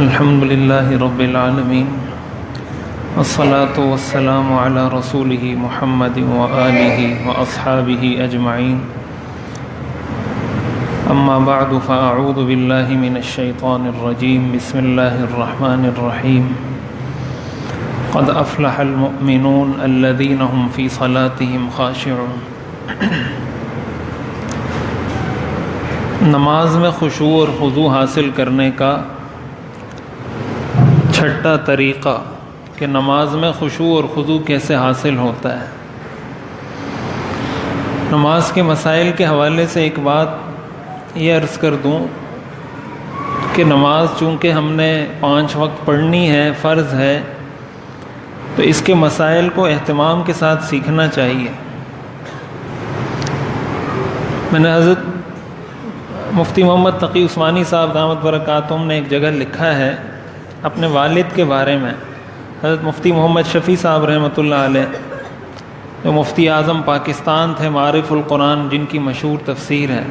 الحمد للہ رب العالمین والصلاة والسلام علی رسولہ محمد وآلہ واصحابہ اجمعین اما بعد فاعوذ باللہ من الشیطان الرجیم بسم اللہ الرحمن الرحیم قد افلح المؤمنون الذین هم فی صلاتهم خاشعون۔ نماز میں خشوع اور خضوع حاصل کرنے کا چھٹا طریقہ کہ نماز میں خشوع اور خضوع کیسے حاصل ہوتا ہے۔ نماز کے مسائل کے حوالے سے ایک بات یہ عرض کر دوں کہ نماز چونکہ ہم نے 5 وقت پڑھنی ہے، فرض ہے، تو اس کے مسائل کو اہتمام کے ساتھ سیکھنا چاہیے۔ میں نے حضرت مفتی محمد تقی عثمانی صاحب دامت برکاتہم نے ایک جگہ لکھا ہے اپنے والد کے بارے میں، حضرت مفتی محمد شفیع صاحب رحمۃ اللہ علیہ، جو مفتی اعظم پاکستان تھے، معارف القرآن جن کی مشہور تفسیر ہے،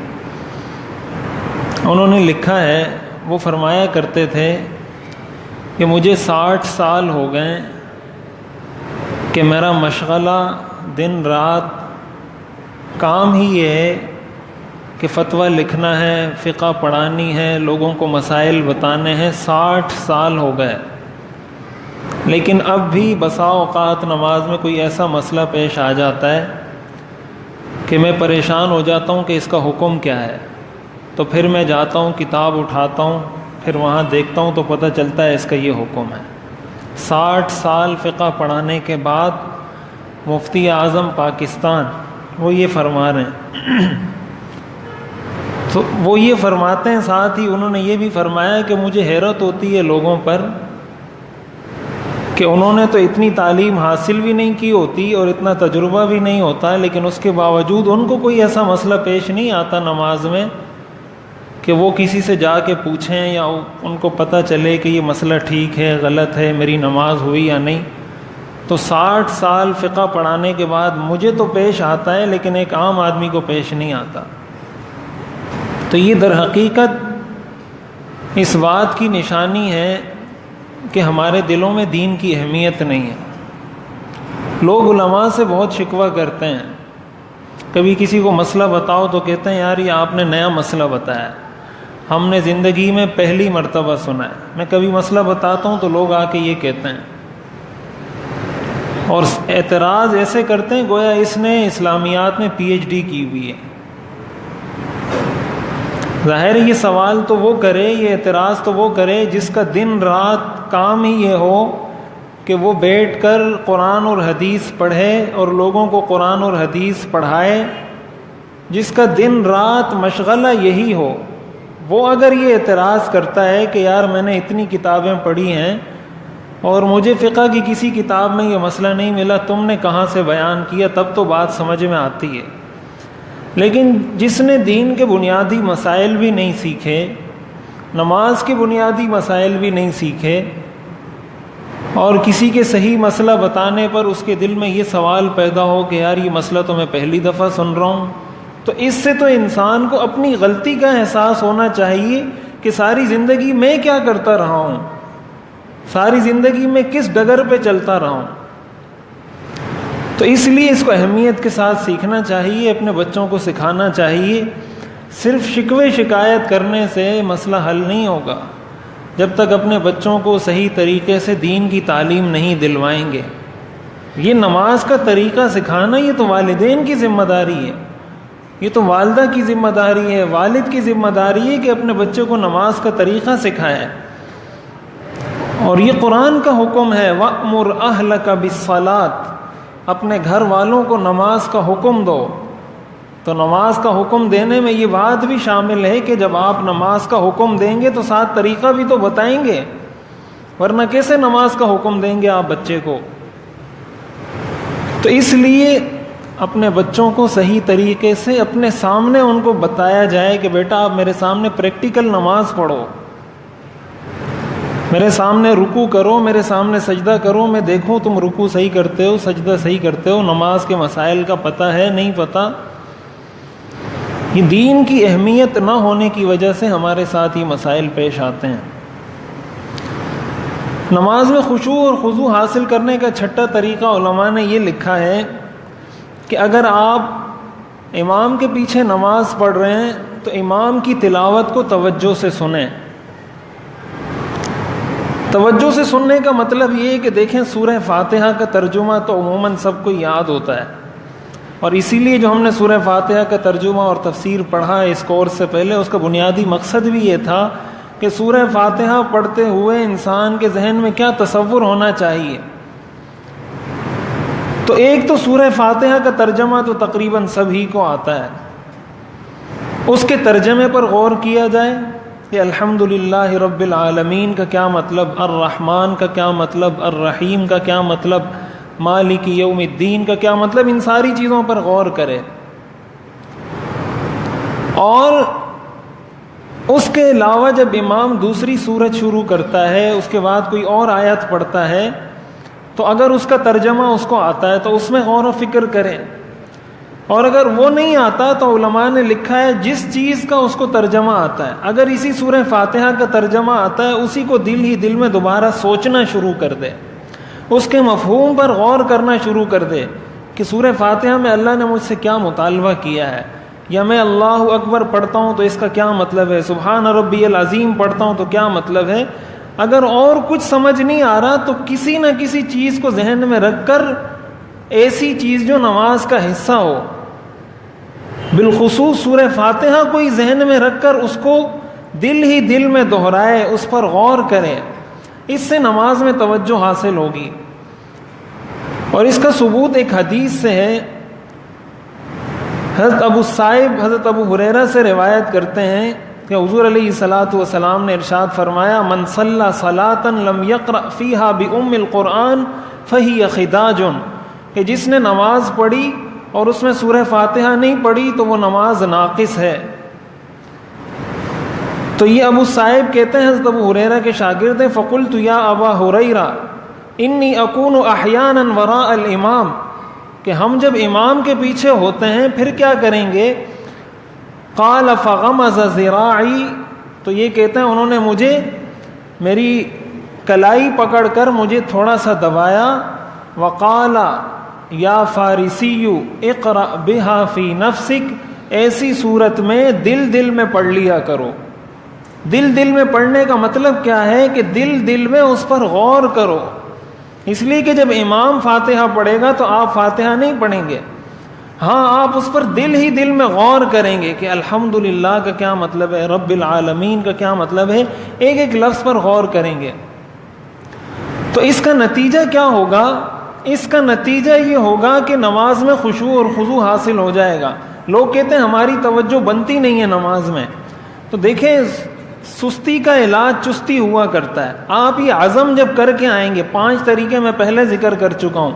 انہوں نے لکھا ہے، وہ فرمایا کرتے تھے کہ مجھے 60 سال ہو گئے کہ میرا مشغلہ دن رات کام ہی یہ ہے کہ فتویٰ لکھنا ہے، فقہ پڑھانی ہے، لوگوں کو مسائل بتانے ہیں۔ 60 سال ہو گئے، لیکن اب بھی بسا اوقات نماز میں کوئی ایسا مسئلہ پیش آ جاتا ہے کہ میں پریشان ہو جاتا ہوں کہ اس کا حکم کیا ہے، تو پھر میں جاتا ہوں، کتاب اٹھاتا ہوں، پھر وہاں دیکھتا ہوں تو پتہ چلتا ہے اس کا یہ حکم ہے۔ 60 سال فقہ پڑھانے کے بعد مفتی اعظم پاکستان وہ یہ فرما رہے ہیں، تو وہ یہ فرماتے ہیں، ساتھ ہی انہوں نے یہ بھی فرمایا کہ مجھے حیرت ہوتی ہے لوگوں پر کہ انہوں نے تو اتنی تعلیم حاصل بھی نہیں کی ہوتی اور اتنا تجربہ بھی نہیں ہوتا، لیکن اس کے باوجود ان کو کوئی ایسا مسئلہ پیش نہیں آتا نماز میں کہ وہ کسی سے جا کے پوچھیں یا ان کو پتہ چلے کہ یہ مسئلہ ٹھیک ہے، غلط ہے، میری نماز ہوئی یا نہیں۔ تو 60 سال فقہ پڑھانے کے بعد مجھے تو پیش آتا ہے، لیکن ایک عام آدمی کو پیش نہیں آتا۔ تو یہ در حقیقت اس بات کی نشانی ہے کہ ہمارے دلوں میں دین کی اہمیت نہیں ہے۔ لوگ علماء سے بہت شکوہ کرتے ہیں، کبھی کسی کو مسئلہ بتاؤ تو کہتے ہیں یار یہ آپ نے نیا مسئلہ بتایا، ہم نے زندگی میں پہلی مرتبہ سنا ہے۔ میں کبھی مسئلہ بتاتا ہوں تو لوگ آ کے یہ کہتے ہیں اور اعتراض ایسے کرتے ہیں گویا اس نے اسلامیات میں PhD کی ہوئی ہے۔ ظاہر یہ سوال تو وہ کرے، یہ اعتراض تو وہ کرے جس کا دن رات کام ہی یہ ہو کہ وہ بیٹھ کر قرآن اور حدیث پڑھے اور لوگوں کو قرآن اور حدیث پڑھائے، جس کا دن رات مشغلہ یہی ہو۔ وہ اگر یہ اعتراض کرتا ہے کہ یار میں نے اتنی کتابیں پڑھی ہیں اور مجھے فقہ کی کسی کتاب میں یہ مسئلہ نہیں ملا، تم نے کہاں سے بیان کیا، تب تو بات سمجھ میں آتی ہے۔ لیکن جس نے دین کے بنیادی مسائل بھی نہیں سیکھے، نماز کے بنیادی مسائل بھی نہیں سیکھے، اور کسی کے صحیح مسئلہ بتانے پر اس کے دل میں یہ سوال پیدا ہو کہ یار یہ مسئلہ تو میں پہلی دفعہ سن رہا ہوں، تو اس سے تو انسان کو اپنی غلطی کا احساس ہونا چاہیے کہ ساری زندگی میں کیا کرتا رہا ہوں، ساری زندگی میں کس ڈگر پہ چلتا رہا ہوں۔ تو اس لیے اس کو اہمیت کے ساتھ سیکھنا چاہیے، اپنے بچوں کو سکھانا چاہیے۔ صرف شکوے شکایت کرنے سے مسئلہ حل نہیں ہوگا جب تک اپنے بچوں کو صحیح طریقے سے دین کی تعلیم نہیں دلوائیں گے۔ یہ نماز کا طریقہ سکھانا یہ تو والدین کی ذمہ داری ہے، یہ تو والدہ کی ذمہ داری ہے، والد کی ذمہ داری ہے کہ اپنے بچے کو نماز کا طریقہ سکھائے۔ اور یہ قرآن کا حکم ہے، وَأْمُرْ أَهْلَكَ بِالصَّلَاةِ، اپنے گھر والوں کو نماز کا حکم دو۔ تو نماز کا حکم دینے میں یہ بات بھی شامل ہے کہ جب آپ نماز کا حکم دیں گے تو ساتھ طریقہ بھی تو بتائیں گے، ورنہ کیسے نماز کا حکم دیں گے آپ بچے کو۔ تو اس لیے اپنے بچوں کو صحیح طریقے سے اپنے سامنے ان کو بتایا جائے کہ بیٹا آپ میرے سامنے پریکٹیکل نماز پڑھو، میرے سامنے رکوع کرو، میرے سامنے سجدہ کرو، میں دیکھوں تم رکوع صحیح کرتے ہو، سجدہ صحیح کرتے ہو، نماز کے مسائل کا پتہ ہے نہیں پتہ۔ یہ دین کی اہمیت نہ ہونے کی وجہ سے ہمارے ساتھ یہ مسائل پیش آتے ہیں۔ نماز میں خشوع اور خضوع حاصل کرنے کا چھٹا طریقہ علماء نے یہ لکھا ہے کہ اگر آپ امام کے پیچھے نماز پڑھ رہے ہیں تو امام کی تلاوت کو توجہ سے سنیں. توجہ سے سننے کا مطلب یہ ہے کہ دیکھیں سورہ فاتحہ کا ترجمہ تو عموماً سب کو یاد ہوتا ہے، اور اسی لیے جو ہم نے سورہ فاتحہ کا ترجمہ اور تفسیر پڑھا ہے اس کورس سے پہلے، اس کا بنیادی مقصد بھی یہ تھا کہ سورہ فاتحہ پڑھتے ہوئے انسان کے ذہن میں کیا تصور ہونا چاہیے. تو ایک تو سورہ فاتحہ کا ترجمہ تو تقریباً سبھی کو آتا ہے، اس کے ترجمے پر غور کیا جائے کہ الحمدللہ رب العالمین کا کیا مطلب، الرحمن کا کیا مطلب، الرحیم کا کیا مطلب، مالک یوم الدین کا کیا مطلب، ان ساری چیزوں پر غور کرے. اور اس کے علاوہ جب امام دوسری سورت شروع کرتا ہے، اس کے بعد کوئی اور آیت پڑھتا ہے، تو اگر اس کا ترجمہ اس کو آتا ہے تو اس میں غور و فکر کریں، اور اگر وہ نہیں آتا تو علماء نے لکھا ہے جس چیز کا اس کو ترجمہ آتا ہے، اگر اسی سورہ فاتحہ کا ترجمہ آتا ہے اسی کو دل ہی دل میں دوبارہ سوچنا شروع کر دے، اس کے مفہوم پر غور کرنا شروع کر دے کہ سورہ فاتحہ میں اللہ نے مجھ سے کیا مطالبہ کیا ہے، یا میں اللہ اکبر پڑھتا ہوں تو اس کا کیا مطلب ہے، سبحان ربی العظیم پڑھتا ہوں تو کیا مطلب ہے. اگر اور کچھ سمجھ نہیں آ رہا تو کسی نہ کسی چیز کو ذہن میں رکھ کر ایسی چیز جو نماز کا حصہ ہو، بالخصوص سورہ فاتحہ کو ہی ذہن میں رکھ کر اس کو دل ہی دل میں دہرائے، اس پر غور کرے، اس سے نماز میں توجہ حاصل ہوگی. اور اس کا ثبوت ایک حدیث سے ہے. حضرت ابو صائب حضرت ابو ہریرہ سے روایت کرتے ہیں کہ حضور علیہ الصلاۃ والسلام نے ارشاد فرمایا، من صلی صلاۃ لم یقرأ فیہا بأم القرآن فہی خداج، کہ جس نے نماز پڑھی اور اس میں سورہ فاتحہ نہیں پڑھی تو وہ نماز ناقص ہے. تو یہ ابو صائب کہتے ہیں حضرت ابو ہریرہ کے شاگرد ہیں، فقلت یا ابا ہریرہ انی اکون احیانا وراء الامام، کہ ہم جب امام کے پیچھے ہوتے ہیں پھر کیا کریں گے. قال فغمز ذراعی، تو یہ کہتے ہیں انہوں نے مجھے میری کلائی پکڑ کر مجھے تھوڑا سا دبایا. وقال یا فارسی اقرأ بہا فی نفسک، ایسی صورت میں دل دل میں پڑھ لیا کرو. دل دل میں پڑھنے کا مطلب کیا ہے کہ دل دل میں اس پر غور کرو، اس لیے کہ جب امام فاتحہ پڑھے گا تو آپ فاتحہ نہیں پڑھیں گے، ہاں آپ اس پر دل ہی دل میں غور کریں گے کہ الحمدللہ کا کیا مطلب ہے، رب العالمین کا کیا مطلب ہے، ایک ایک لفظ پر غور کریں گے. تو اس کا نتیجہ کیا ہوگا؟ اس کا نتیجہ یہ ہوگا کہ نماز میں خشوع اور خضوع حاصل ہو جائے گا. لوگ کہتے ہیں ہماری توجہ بنتی نہیں ہے نماز میں، تو دیکھیں سستی کا علاج چستی ہوا کرتا ہے. آپ یہ عزم جب کر کے آئیں گے، 5 طریقے میں پہلے ذکر کر چکا ہوں،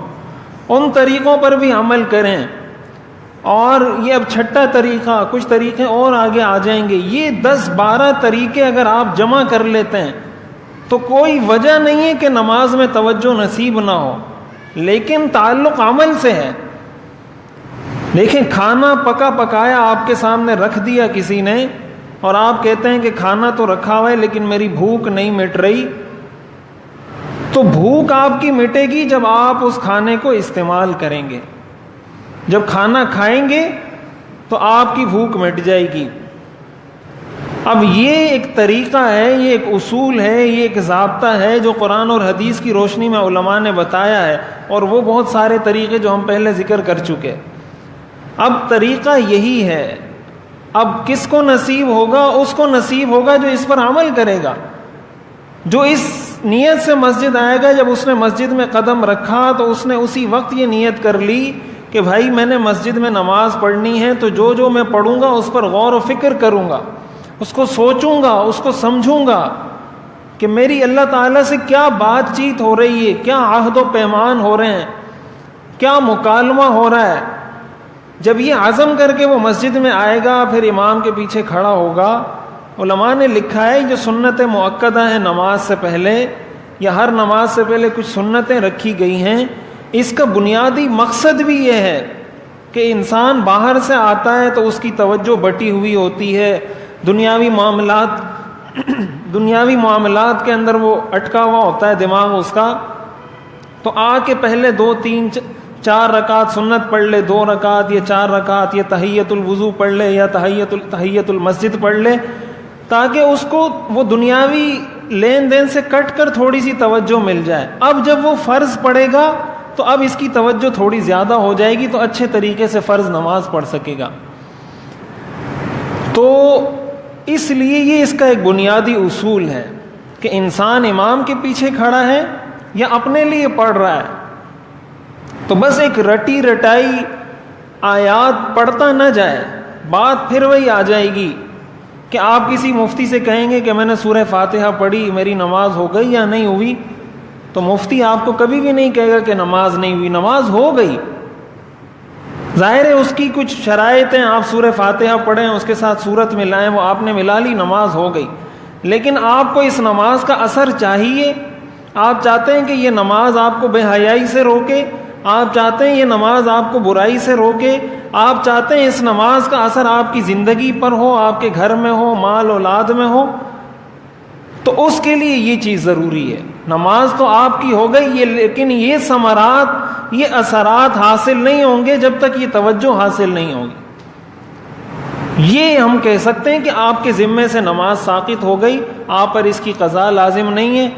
ان طریقوں پر بھی عمل کریں. اور یہ اب چھٹا طریقہ، کچھ طریقے اور آگے آ جائیں گے. یہ 10-12 طریقے اگر آپ جمع کر لیتے ہیں تو کوئی وجہ نہیں ہے کہ نماز میں توجہ نصیب نہ ہو، لیکن تعلق عمل سے ہے. دیکھیں کھانا پکا پکایا آپ کے سامنے رکھ دیا کسی نے، اور آپ کہتے ہیں کہ کھانا تو رکھا ہوا ہے لیکن میری بھوک نہیں مٹ رہی. تو بھوک آپ کی مٹے گی جب آپ اس کھانے کو استعمال کریں گے. جب کھانا کھائیں گے تو آپ کی بھوک مٹ جائے گی. اب یہ ایک طریقہ ہے، یہ ایک اصول ہے، یہ ایک ضابطہ ہے جو قرآن اور حدیث کی روشنی میں علماء نے بتایا ہے، اور وہ بہت سارے طریقے جو ہم پہلے ذکر کر چکے. اب طریقہ یہی ہے. اب کس کو نصیب ہوگا؟ اس کو نصیب ہوگا جو اس پر عمل کرے گا، جو اس نیت سے مسجد آئے گا. جب اس نے مسجد میں قدم رکھا تو اس نے اسی وقت یہ نیت کر لی کہ بھائی میں نے مسجد میں نماز پڑھنی ہے، تو جو جو میں پڑھوں گا اس پر غور و فکر کروں گا، اس کو سوچوں گا، اس کو سمجھوں گا کہ میری اللہ تعالیٰ سے کیا بات چیت ہو رہی ہے، کیا عہد و پیمان ہو رہے ہیں، کیا مکالمہ ہو رہا ہے. جب یہ عزم کر کے وہ مسجد میں آئے گا، پھر امام کے پیچھے کھڑا ہوگا. علماء نے لکھا ہے جو سنت مؤکدہ ہیں نماز سے پہلے، یا ہر نماز سے پہلے کچھ سنتیں رکھی گئی ہیں، اس کا بنیادی مقصد بھی یہ ہے کہ انسان باہر سے آتا ہے تو اس کی توجہ بٹی ہوئی ہوتی ہے، دنیاوی معاملات دنیاوی معاملات کے اندر وہ اٹکا ہوا ہوتا ہے دماغ اس کا، تو آ کے پہلے 2 3 4 رکعت سنت پڑھ لے، 2 رکعت یا 4 رکعت، یا تحیۃ الوضو پڑھ لے یا تحیۃ المسجد پڑھ لے، تاکہ اس کو وہ دنیاوی لین دین سے کٹ کر تھوڑی سی توجہ مل جائے۔ اب جب وہ فرض پڑھے گا تو اب اس کی توجہ تھوڑی زیادہ ہو جائے گی، تو اچھے طریقے سے فرض نماز پڑھ سکے گا۔ تو اس لیے یہ اس کا ایک بنیادی اصول ہے کہ انسان امام کے پیچھے کھڑا ہے یا اپنے لیے پڑھ رہا ہے، تو بس ایک رٹی رٹائی آیات پڑھتا نہ جائے، بات پھر وہی آ جائے گی کہ آپ کسی مفتی سے کہیں گے کہ میں نے سورہ فاتحہ پڑھی، میری نماز ہو گئی یا نہیں ہوئی، تو مفتی آپ کو کبھی بھی نہیں کہے گا کہ نماز نہیں ہوئی، نماز ہو گئی۔ ظاہر ہے اس کی کچھ شرائط ہیں، آپ سورہ فاتحہ پڑھیں، اس کے ساتھ سورت ملائیں، وہ آپ نے ملا لی، نماز ہو گئی۔ لیکن آپ کو اس نماز کا اثر چاہیے، آپ چاہتے ہیں کہ یہ نماز آپ کو بے حیائی سے روکے، آپ چاہتے ہیں یہ نماز آپ کو برائی سے روکے، آپ چاہتے ہیں اس نماز کا اثر آپ کی زندگی پر ہو، آپ کے گھر میں ہو، مال اولاد میں ہو، تو اس کے لیے یہ چیز ضروری ہے۔ نماز تو آپ کی ہو گئی، لیکن یہ ثمرات، یہ اثرات حاصل نہیں ہوں گے جب تک یہ توجہ حاصل نہیں ہوگی۔ یہ ہم کہہ سکتے ہیں کہ آپ کے ذمے سے نماز ساقط ہو گئی، آپ پر اس کی قضا لازم نہیں ہے،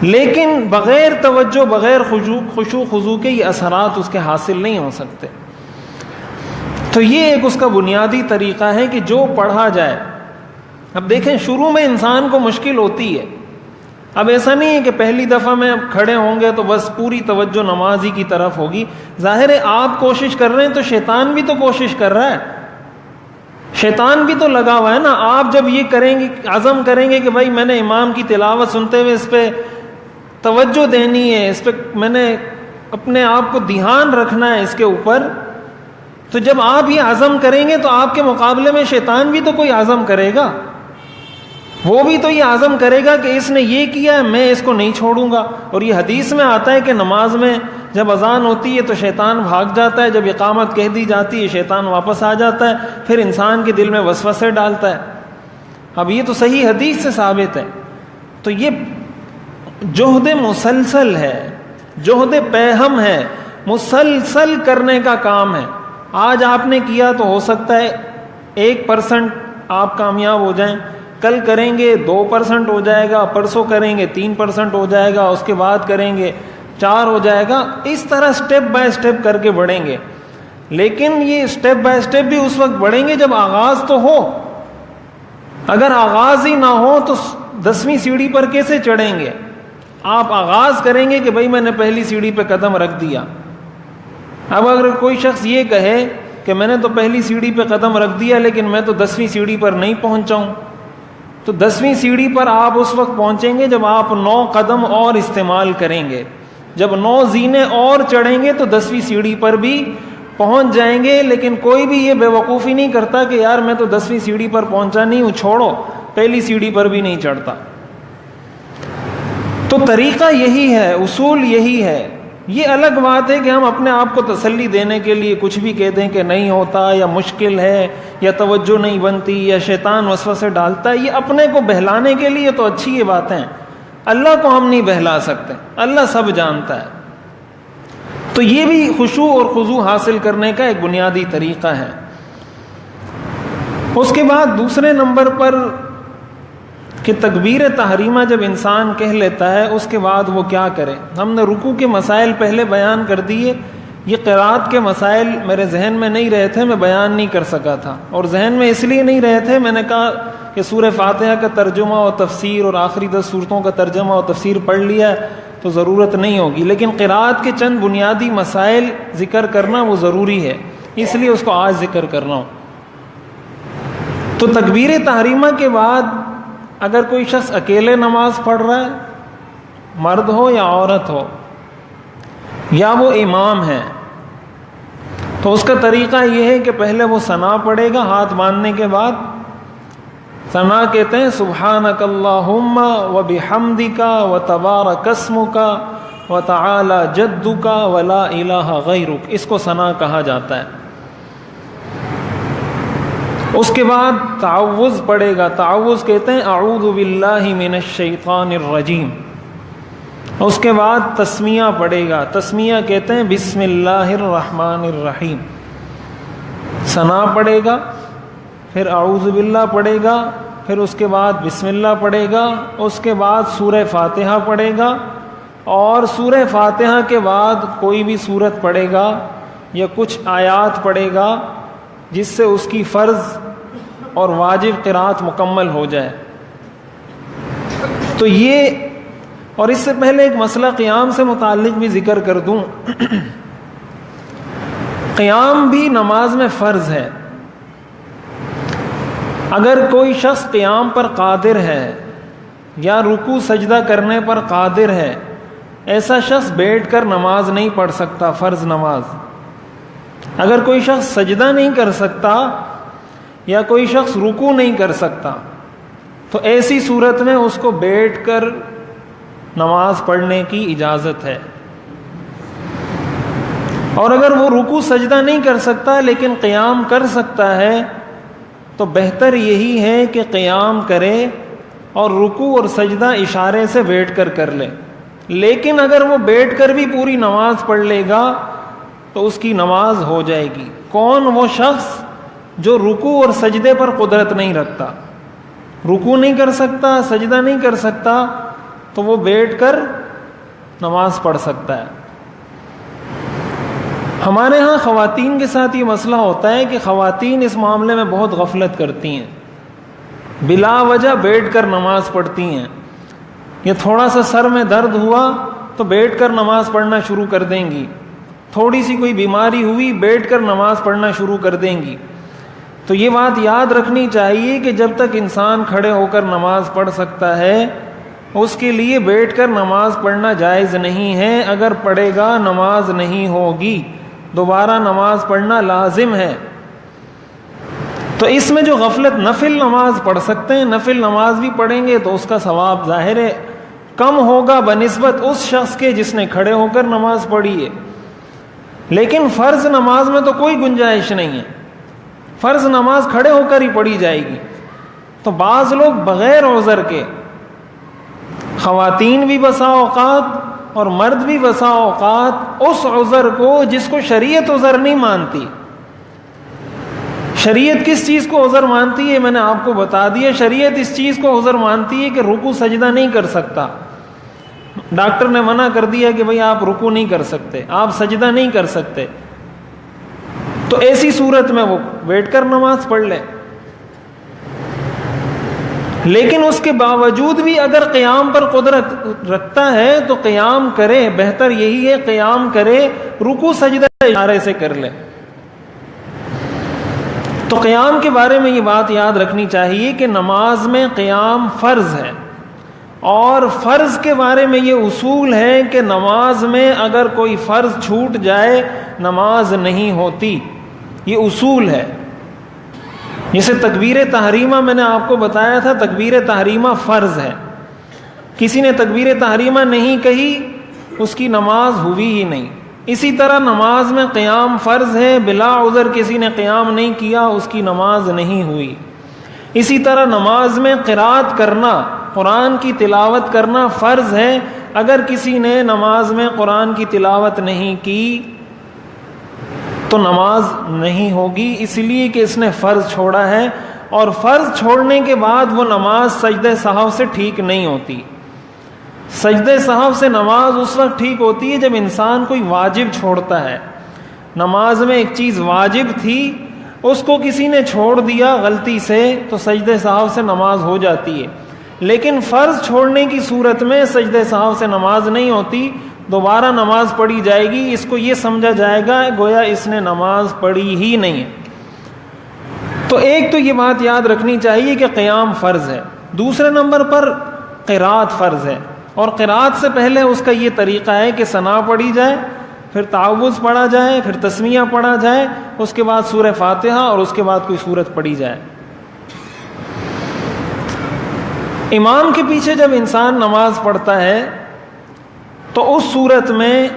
لیکن بغیر توجہ، بغیر خشوع خضوع کے یہ اثرات اس کے حاصل نہیں ہو سکتے۔ تو یہ ایک اس کا بنیادی طریقہ ہے کہ جو پڑھا جائے۔ اب دیکھیں شروع میں انسان کو مشکل ہوتی ہے، اب ایسا نہیں ہے کہ پہلی دفعہ میں اب کھڑے ہوں گے تو بس پوری توجہ نماز ہی کی طرف ہوگی۔ ظاہر ہے آپ کوشش کر رہے ہیں تو شیطان بھی تو کوشش کر رہا ہے، شیطان بھی تو لگا ہوا ہے نا۔ آپ جب یہ کریں گے، عزم کریں گے کہ بھائی میں نے امام کی تلاوت سنتے ہوئے اس پہ توجہ دینی ہے، اس پہ میں نے اپنے آپ کو دھیان رکھنا ہے اس کے اوپر، تو جب آپ یہ عزم کریں گے تو آپ کے مقابلے میں شیطان بھی تو کوئی عزم کرے گا، وہ بھی تو یہ عزم کرے گا کہ اس نے یہ کیا ہے، میں اس کو نہیں چھوڑوں گا۔ اور یہ حدیث میں آتا ہے کہ نماز میں جب اذان ہوتی ہے تو شیطان بھاگ جاتا ہے، جب اقامت کہہ دی جاتی ہے شیطان واپس آ جاتا ہے، پھر انسان کے دل میں وسوسے ڈالتا ہے۔ اب یہ تو صحیح حدیث سے ثابت ہے۔ تو یہ جہد مسلسل ہے، جہد پیہم ہے، مسلسل کرنے کا کام ہے۔ آج آپ نے کیا تو ہو سکتا ہے 1% آپ کامیاب ہو جائیں، کل کریں گے 2% ہو جائے گا، پرسوں کریں گے 3% ہو جائے گا، اس کے بعد کریں گے 4 ہو جائے گا۔ اس طرح سٹیپ بائی سٹیپ کر کے بڑھیں گے، لیکن یہ سٹیپ بائی سٹیپ بھی اس وقت بڑھیں گے جب آغاز تو ہو۔ اگر آغاز ہی نہ ہو تو 10ویں سیڑھی پر کیسے چڑھیں گے؟ آپ آغاز کریں گے کہ بھائی میں نے پہلی سیڑھی پہ قدم رکھ دیا۔ اب اگر کوئی شخص یہ کہے کہ میں نے تو پہلی سیڑھی پہ قدم رکھ دیا لیکن میں تو 10ویں سیڑھی پر نہیں پہنچا ہوں، تو 10ویں سیڑھی پر آپ اس وقت پہنچیں گے جب آپ 9 قدم اور استعمال کریں گے، جب 9 زینے اور چڑھیں گے تو 10ویں سیڑھی پر بھی پہنچ جائیں گے۔ لیکن کوئی بھی یہ بے وقوفی نہیں کرتا کہ یار میں تو 10ویں سیڑھی پر پہنچا نہیں ہوں، چھوڑو، پہلی سیڑھی پر بھی نہیں چڑھتا۔ تو طریقہ یہی ہے، اصول یہی ہے۔ یہ الگ بات ہے کہ ہم اپنے آپ کو تسلی دینے کے لیے کچھ بھی کہہ دیں کہ نہیں ہوتا، یا مشکل ہے، یا توجہ نہیں بنتی، یا شیطان وسوسے ڈالتا ہے، یہ اپنے کو بہلانے کے لیے تو اچھی یہ باتیں ہیں۔ اللہ کو ہم نہیں بہلا سکتے، اللہ سب جانتا ہے۔ تو یہ بھی خشوع اور خضوع حاصل کرنے کا ایک بنیادی طریقہ ہے۔ اس کے بعد دوسرے نمبر پر کہ تکبیر تحریمہ جب انسان کہہ لیتا ہے اس کے بعد وہ کیا کرے۔ ہم نے رکوع کے مسائل پہلے بیان کر دیے، یہ قرات کے مسائل میرے ذہن میں نہیں رہے تھے، میں بیان نہیں کر سکا تھا، اور ذہن میں اس لیے نہیں رہے تھے، میں نے کہا کہ سورہ فاتحہ کا ترجمہ اور تفسیر اور آخری 10 سورتوں کا ترجمہ اور تفسیر پڑھ لیا ہے تو ضرورت نہیں ہوگی، لیکن قرات کے چند بنیادی مسائل ذکر کرنا وہ ضروری ہے، اس لیے اس کو آج ذکر کر رہا ہوں۔ تو تکبیر تحریمہ کے بعد اگر کوئی شخص اکیلے نماز پڑھ رہا ہے، مرد ہو یا عورت ہو، یا وہ امام ہے، تو اس کا طریقہ یہ ہے کہ پہلے وہ ثنا پڑھے گا ہاتھ باندھنے کے بعد۔ ثنا کہتے ہیں سبحانک اللہم و بحمدک و تبارک اسمک و تعالی جدک و لا الہ غیرک، اس کو ثنا کہا جاتا ہے۔ اس کے بعد تعوذ پڑھے گا. تعوذ کہتے ہیں اعوذ باللہ من الشیطان الرجیم. اس کے بعد تسمیہ پڑھے گا. تسمیہ کہتے ہیں بسم اللہ الرحمن الرحیم. ثنا پڑھے گا، پھر اعوذ باللہ پڑھے گا، پھر اس کے بعد بسم اللہ پڑھے گا، اس کے بعد سورہ فاتحہ پڑھے گا، اور سورہ فاتحہ کے بعد کوئی بھی سورت پڑھے گا یا کچھ آیات پڑھے گا جس سے اس کی فرض اور واجب قرات مکمل ہو جائے. تو یہ، اور اس سے پہلے ایک مسئلہ قیام سے متعلق بھی ذکر کر دوں. قیام بھی نماز میں فرض ہے. اگر کوئی شخص قیام پر قادر ہے یا رکوع سجدہ کرنے پر قادر ہے، ایسا شخص بیٹھ کر نماز نہیں پڑھ سکتا، فرض نماز. اگر کوئی شخص سجدہ نہیں کر سکتا یا کوئی شخص رکوع نہیں کر سکتا تو ایسی صورت میں اس کو بیٹھ کر نماز پڑھنے کی اجازت ہے. اور اگر وہ رکوع سجدہ نہیں کر سکتا لیکن قیام کر سکتا ہے تو بہتر یہی ہے کہ قیام کرے اور رکوع اور سجدہ اشارے سے بیٹھ کر کر لے. لیکن اگر وہ بیٹھ کر بھی پوری نماز پڑھ لے گا تو اس کی نماز ہو جائے گی. کون؟ وہ شخص جو رکوع اور سجدے پر قدرت نہیں رکھتا، رکوع نہیں کر سکتا، سجدہ نہیں کر سکتا، تو وہ بیٹھ کر نماز پڑھ سکتا ہے. ہمارے ہاں خواتین کے ساتھ یہ مسئلہ ہوتا ہے کہ خواتین اس معاملے میں بہت غفلت کرتی ہیں، بلا وجہ بیٹھ کر نماز پڑھتی ہیں. یہ تھوڑا سا سر میں درد ہوا تو بیٹھ کر نماز پڑھنا شروع کر دیں گی، تھوڑی سی کوئی بیماری ہوئی بیٹھ کر نماز پڑھنا شروع کر دیں گی. تو یہ بات یاد رکھنی چاہیے کہ جب تک انسان کھڑے ہو کر نماز پڑھ سکتا ہے اس کے لیے بیٹھ کر نماز پڑھنا جائز نہیں ہے. اگر پڑھے گا نماز نہیں ہوگی، دوبارہ نماز پڑھنا لازم ہے. تو اس میں جو غفلت، نفل نماز پڑھ سکتے ہیں، نفل نماز بھی پڑھیں گے تو اس کا ثواب ظاہر ہے کم ہوگا بنسبت اس شخص کے جس نے کھڑے ہو کر نماز پڑھی ہے. لیکن فرض نماز میں تو کوئی گنجائش نہیں ہے، فرض نماز کھڑے ہو کر ہی پڑھی جائے گی. تو بعض لوگ بغیر عذر کے، خواتین بھی بسا اوقات اور مرد بھی بسا اوقات، اس عذر کو جس کو شریعت عذر نہیں مانتی. شریعت کس چیز کو عذر مانتی ہے؟ میں نے آپ کو بتا دیا. شریعت اس چیز کو عذر مانتی ہے کہ رکوع سجدہ نہیں کر سکتا. ڈاکٹر نے منع کر دیا کہ بھئی آپ رکوع نہیں کر سکتے، آپ سجدہ نہیں کر سکتے، تو ایسی صورت میں وہ بیٹھ کر نماز پڑھ لے. لیکن اس کے باوجود بھی اگر قیام پر قدرت رکھتا ہے تو قیام کرے. بہتر یہی ہے قیام کرے، رکوع سجدہ اشارے سے کر لے. تو قیام کے بارے میں یہ بات یاد رکھنی چاہیے کہ نماز میں قیام فرض ہے. اور فرض کے بارے میں یہ اصول ہے کہ نماز میں اگر کوئی فرض چھوٹ جائے نماز نہیں ہوتی. یہ اصول ہے. جیسے تکبیر تحریمہ میں نے آپ کو بتایا تھا، تکبیر تحریمہ فرض ہے. کسی نے تکبیر تحریمہ نہیں کہی اس کی نماز ہوئی ہی نہیں. اسی طرح نماز میں قیام فرض ہے، بلا عذر کسی نے قیام نہیں کیا اس کی نماز نہیں ہوئی. اسی طرح نماز میں قرات کرنا، قرآن کی تلاوت کرنا فرض ہے. اگر کسی نے نماز میں قرآن کی تلاوت نہیں کی تو نماز نہیں ہوگی، اس لیے کہ اس نے فرض چھوڑا ہے. اور فرض چھوڑنے کے بعد وہ نماز سجدہ سہو سے ٹھیک نہیں ہوتی. سجدہ سہو سے نماز اس وقت ٹھیک ہوتی ہے جب انسان کوئی واجب چھوڑتا ہے. نماز میں ایک چیز واجب تھی، اس کو کسی نے چھوڑ دیا غلطی سے تو سجدہ سہو سے نماز ہو جاتی ہے. لیکن فرض چھوڑنے کی صورت میں سجدہ سہو سے نماز نہیں ہوتی، دوبارہ نماز پڑھی جائے گی. اس کو یہ سمجھا جائے گا گویا اس نے نماز پڑھی ہی نہیں ہے. تو ایک تو یہ بات یاد رکھنی چاہیے کہ قیام فرض ہے. دوسرے نمبر پر قرات فرض ہے. اور قرات سے پہلے اس کا یہ طریقہ ہے کہ ثنا پڑھی جائے، پھر تعوذ پڑھا جائے، پھر تسمیہ پڑھا جائے، اس کے بعد سورہ فاتحہ اور اس کے بعد کوئی سورت پڑھی جائے. امام کے پیچھے جب انسان نماز پڑھتا ہے تو اس صورت میں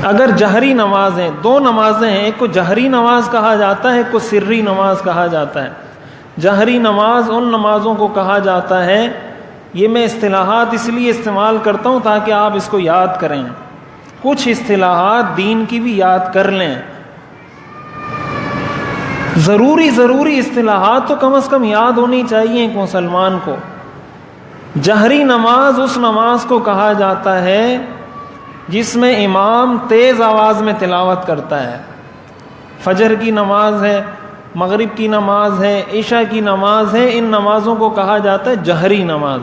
اگر جہری نماز ہیں، دو نمازیں ہیں، ایک کو جہری نماز کہا جاتا ہے، ایک کو سری نماز کہا جاتا ہے۔ جہری نماز ان نمازوں کو کہا جاتا ہے، یہ میں اصطلاحات اس لیے استعمال کرتا ہوں تاکہ آپ اس کو یاد کریں، کچھ اصطلاحات دین کی بھی یاد کر لیں، ضروری اصطلاحات تو کم از کم یاد ہونی چاہیے ایک مسلمان کو۔ جہری نماز اس نماز کو کہا جاتا ہے جس میں امام تیز آواز میں تلاوت کرتا ہے۔ فجر کی نماز ہے، مغرب کی نماز ہے، عشاء کی نماز ہے، ان نمازوں کو کہا جاتا ہے جہری نماز،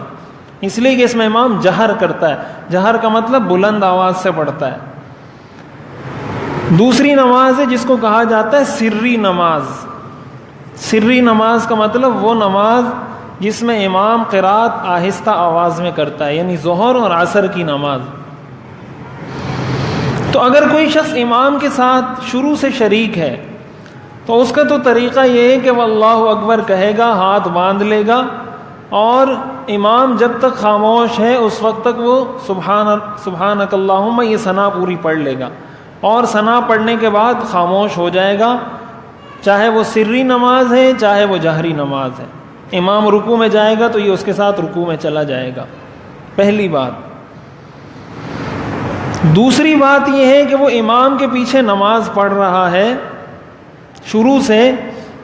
اس لیے کہ اس میں امام جہر کرتا ہے۔ جہر کا مطلب بلند آواز سے پڑھتا ہے۔ دوسری نماز ہے جس کو کہا جاتا ہے سری نماز۔ سری نماز کا مطلب وہ نماز جس میں امام قرات آہستہ آواز میں کرتا ہے، یعنی ظہر اور عصر کی نماز۔ تو اگر کوئی شخص امام کے ساتھ شروع سے شریک ہے تو اس کا تو طریقہ یہ ہے کہ وہ اللہ اکبر کہے گا، ہاتھ باندھ لے گا، اور امام جب تک خاموش ہے اس وقت تک وہ سبحانک اللہم یہ ثنا پوری پڑھ لے گا، اور ثنا پڑھنے کے بعد خاموش ہو جائے گا، چاہے وہ سری نماز ہے چاہے وہ جہری نماز ہے۔ امام رکوع میں جائے گا تو یہ اس کے ساتھ رکوع میں چلا جائے گا، پہلی بات۔ دوسری بات یہ ہے کہ وہ امام کے پیچھے نماز پڑھ رہا ہے شروع سے،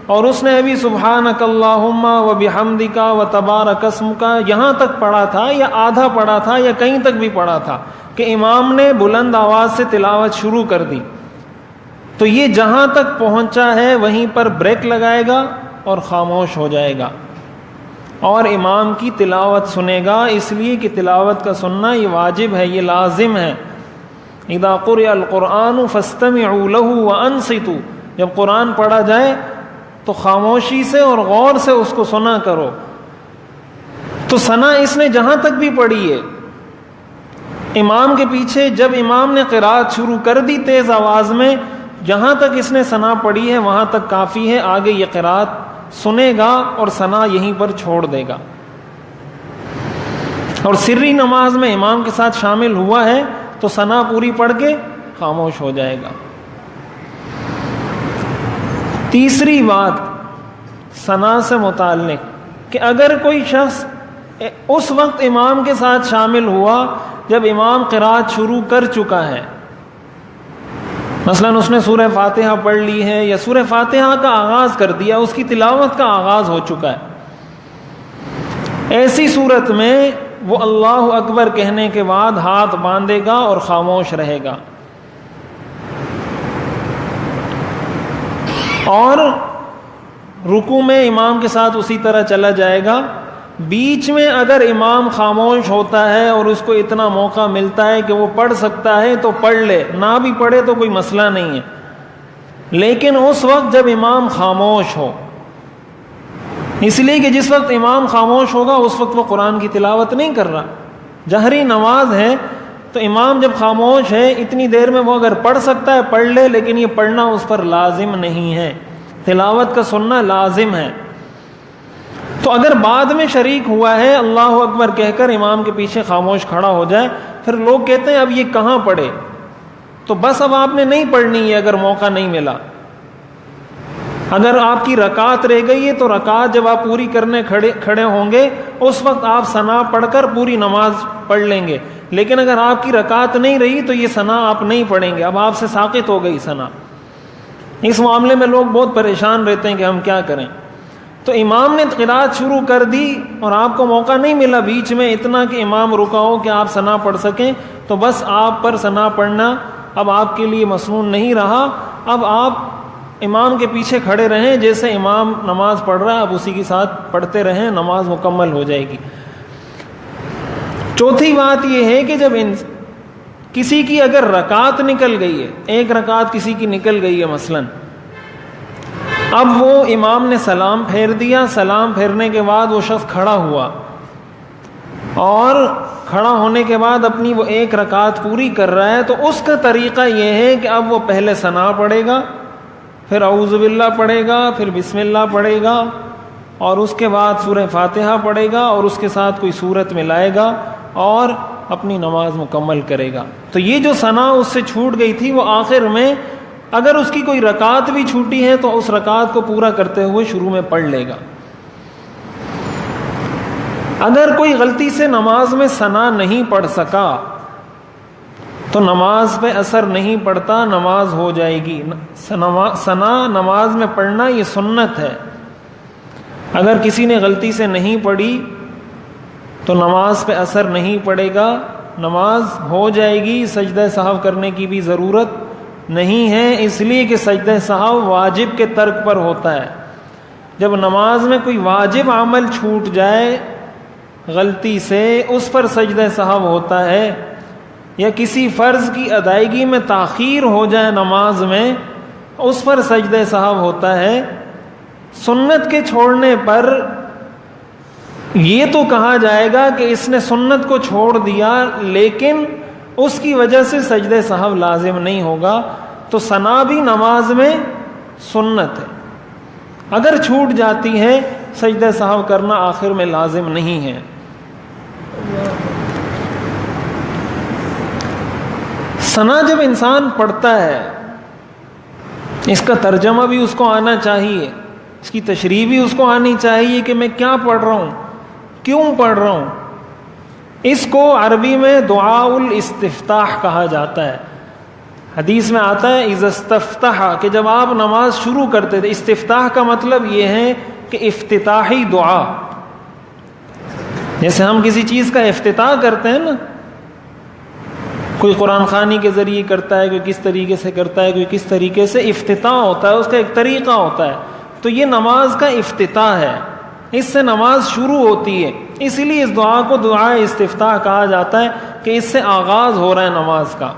اور اس نے ابھی سبحانک اللہم و بحمدک و تبارک اسمک یہاں تک پڑھا تھا، یا آدھا پڑھا تھا، یا کہیں تک بھی پڑھا تھا کہ امام نے بلند آواز سے تلاوت شروع کر دی، تو یہ جہاں تک پہنچا ہے وہیں پر بریک لگائے گا اور خاموش ہو جائے گا، اور امام کی تلاوت سنے گا، اس لیے کہ تلاوت کا سننا یہ واجب ہے، یہ لازم ہے۔ اذا قرئ القرآن فاستمعوا له وانصتوا، جب قرآن پڑھا جائے تو خاموشی سے اور غور سے اس کو سنا کرو۔ تو ثنا اس نے جہاں تک بھی پڑھی ہے امام کے پیچھے، جب امام نے قرات شروع کر دی تیز آواز میں، جہاں تک اس نے ثنا پڑھی ہے وہاں تک کافی ہے، آگے یہ قرات سنے گا اور ثنا یہیں پر چھوڑ دے گا۔ اور سری نماز میں امام کے ساتھ شامل ہوا ہے تو ثنا پوری پڑھ کے خاموش ہو جائے گا۔ تیسری بات ثنا سے متعلق کہ اگر کوئی شخص اس وقت امام کے ساتھ شامل ہوا جب امام قرات شروع کر چکا ہے، مثلا اس نے سورہ فاتحہ پڑھ لی ہے یا سورہ فاتحہ کا آغاز کر دیا، اس کی تلاوت کا آغاز ہو چکا ہے، ایسی صورت میں وہ اللہ اکبر کہنے کے بعد ہاتھ باندھے گا اور خاموش رہے گا، اور رکوع میں امام کے ساتھ اسی طرح چلا جائے گا۔ بیچ میں اگر امام خاموش ہوتا ہے اور اس کو اتنا موقع ملتا ہے کہ وہ پڑھ سکتا ہے تو پڑھ لے، نہ بھی پڑھے تو کوئی مسئلہ نہیں ہے، لیکن اس وقت جب امام خاموش ہو، اس لیے کہ جس وقت امام خاموش ہوگا اس وقت وہ قرآن کی تلاوت نہیں کر رہا۔ جہری نماز ہے تو امام جب خاموش ہے اتنی دیر میں وہ اگر پڑھ سکتا ہے پڑھ لے، لیکن یہ پڑھنا اس پر لازم نہیں ہے، تلاوت کا سننا لازم ہے۔ تو اگر بعد میں شریک ہوا ہے اللہ اکبر کہہ کر امام کے پیچھے خاموش کھڑا ہو جائے، پھر لوگ کہتے ہیں اب یہ کہاں پڑھے، تو بس اب آپ نے نہیں پڑھنی ہے اگر موقع نہیں ملا۔ اگر آپ کی رکعت رہ گئی ہے تو رکعت جب آپ پوری کرنے کھڑے ہوں گے اس وقت آپ ثنا پڑھ کر پوری نماز پڑھ لیں گے، لیکن اگر آپ کی رکعت نہیں رہی تو یہ ثنا آپ نہیں پڑھیں گے، اب آپ سے ساقط ہو گئی ثنا۔ اس معاملے میں لوگ بہت پریشان رہتے ہیں کہ ہم کیا کریں۔ تو امام نے قرات شروع کر دی اور آپ کو موقع نہیں ملا بیچ میں اتنا کہ امام رکا ہو کہ آپ ثنا پڑھ سکیں، تو بس آپ پر ثنا پڑھنا اب آپ کے لیے مسنون نہیں رہا، اب آپ امام کے پیچھے کھڑے رہیں، جیسے امام نماز پڑھ رہا ہے اب اسی کے ساتھ پڑھتے رہیں، نماز مکمل ہو جائے گی۔ چوتھی بات یہ ہے کہ جب کسی کی اگر رکعت نکل گئی ہے، ایک رکعت کسی کی نکل گئی ہے مثلا، اب وہ امام نے سلام پھیر دیا، سلام پھیرنے کے بعد وہ شخص کھڑا ہوا، اور کھڑا ہونے کے بعد اپنی وہ ایک رکعت پوری کر رہا ہے، تو اس کا طریقہ یہ ہے کہ اب وہ پہلے ثنا پڑھے گا، پھر اعوذ باللہ پڑھے گا، پھر بسم اللہ پڑھے گا، اور اس کے بعد سورہ فاتحہ پڑھے گا، اور اس کے ساتھ کوئی سورت ملائے گا، اور اپنی نماز مکمل کرے گا۔ تو یہ جو ثنا اس سے چھوٹ گئی تھی، وہ آخر میں اگر اس کی کوئی رکعت بھی چھوٹی ہے تو اس رکعت کو پورا کرتے ہوئے شروع میں پڑھ لے گا۔ اگر کوئی غلطی سے نماز میں ثنا نہیں پڑھ سکا تو نماز پہ اثر نہیں پڑتا، نماز ہو جائے گی۔ ثنا نماز میں پڑھنا یہ سنت ہے، اگر کسی نے غلطی سے نہیں پڑھی تو نماز پہ اثر نہیں پڑے گا، نماز ہو جائے گی، سجدہ سہو کرنے کی بھی ضرورت نہیں ہے، اس لیے کہ سجدہ سہو واجب کے ترک پر ہوتا ہے۔ جب نماز میں کوئی واجب عمل چھوٹ جائے غلطی سے، اس پر سجدہ سہو ہوتا ہے، یا کسی فرض کی ادائیگی میں تاخیر ہو جائے نماز میں، اس پر سجدہ سہو ہوتا ہے۔ سنت کے چھوڑنے پر یہ تو کہا جائے گا کہ اس نے سنت کو چھوڑ دیا، لیکن اس کی وجہ سے سجدہ سہو لازم نہیں ہوگا۔ تو ثنا بھی نماز میں سنت ہے، اگر چھوٹ جاتی ہے سجدہ سہو کرنا آخر میں لازم نہیں ہے۔ ثنا جب انسان پڑھتا ہے، اس کا ترجمہ بھی اس کو آنا چاہیے، اس کی تشریح بھی اس کو آنی چاہیے کہ میں کیا پڑھ رہا ہوں، کیوں پڑھ رہا ہوں۔ اس کو عربی میں دعاء الاستفتاح کہا جاتا ہے۔ حدیث میں آتا ہے اذا استفتح، کہ جب آپ نماز شروع کرتے تھے۔ استفتاح کا مطلب یہ ہے کہ افتتاحی دعا، جیسے ہم کسی چیز کا افتتاح کرتے ہیں نا، کوئی قرآن خوانی کے ذریعے کرتا ہے، کوئی کس طریقے سے کرتا ہے، کوئی کس طریقے سے، افتتاح ہوتا ہے، اس کا ایک طریقہ ہوتا ہے۔ تو یہ نماز کا افتتاح ہے، اس سے نماز شروع ہوتی ہے، اسی لیے اس دعا کو دعائے استفتاح کہا جاتا ہے کہ اس سے آغاز ہو رہا ہے نماز کا۔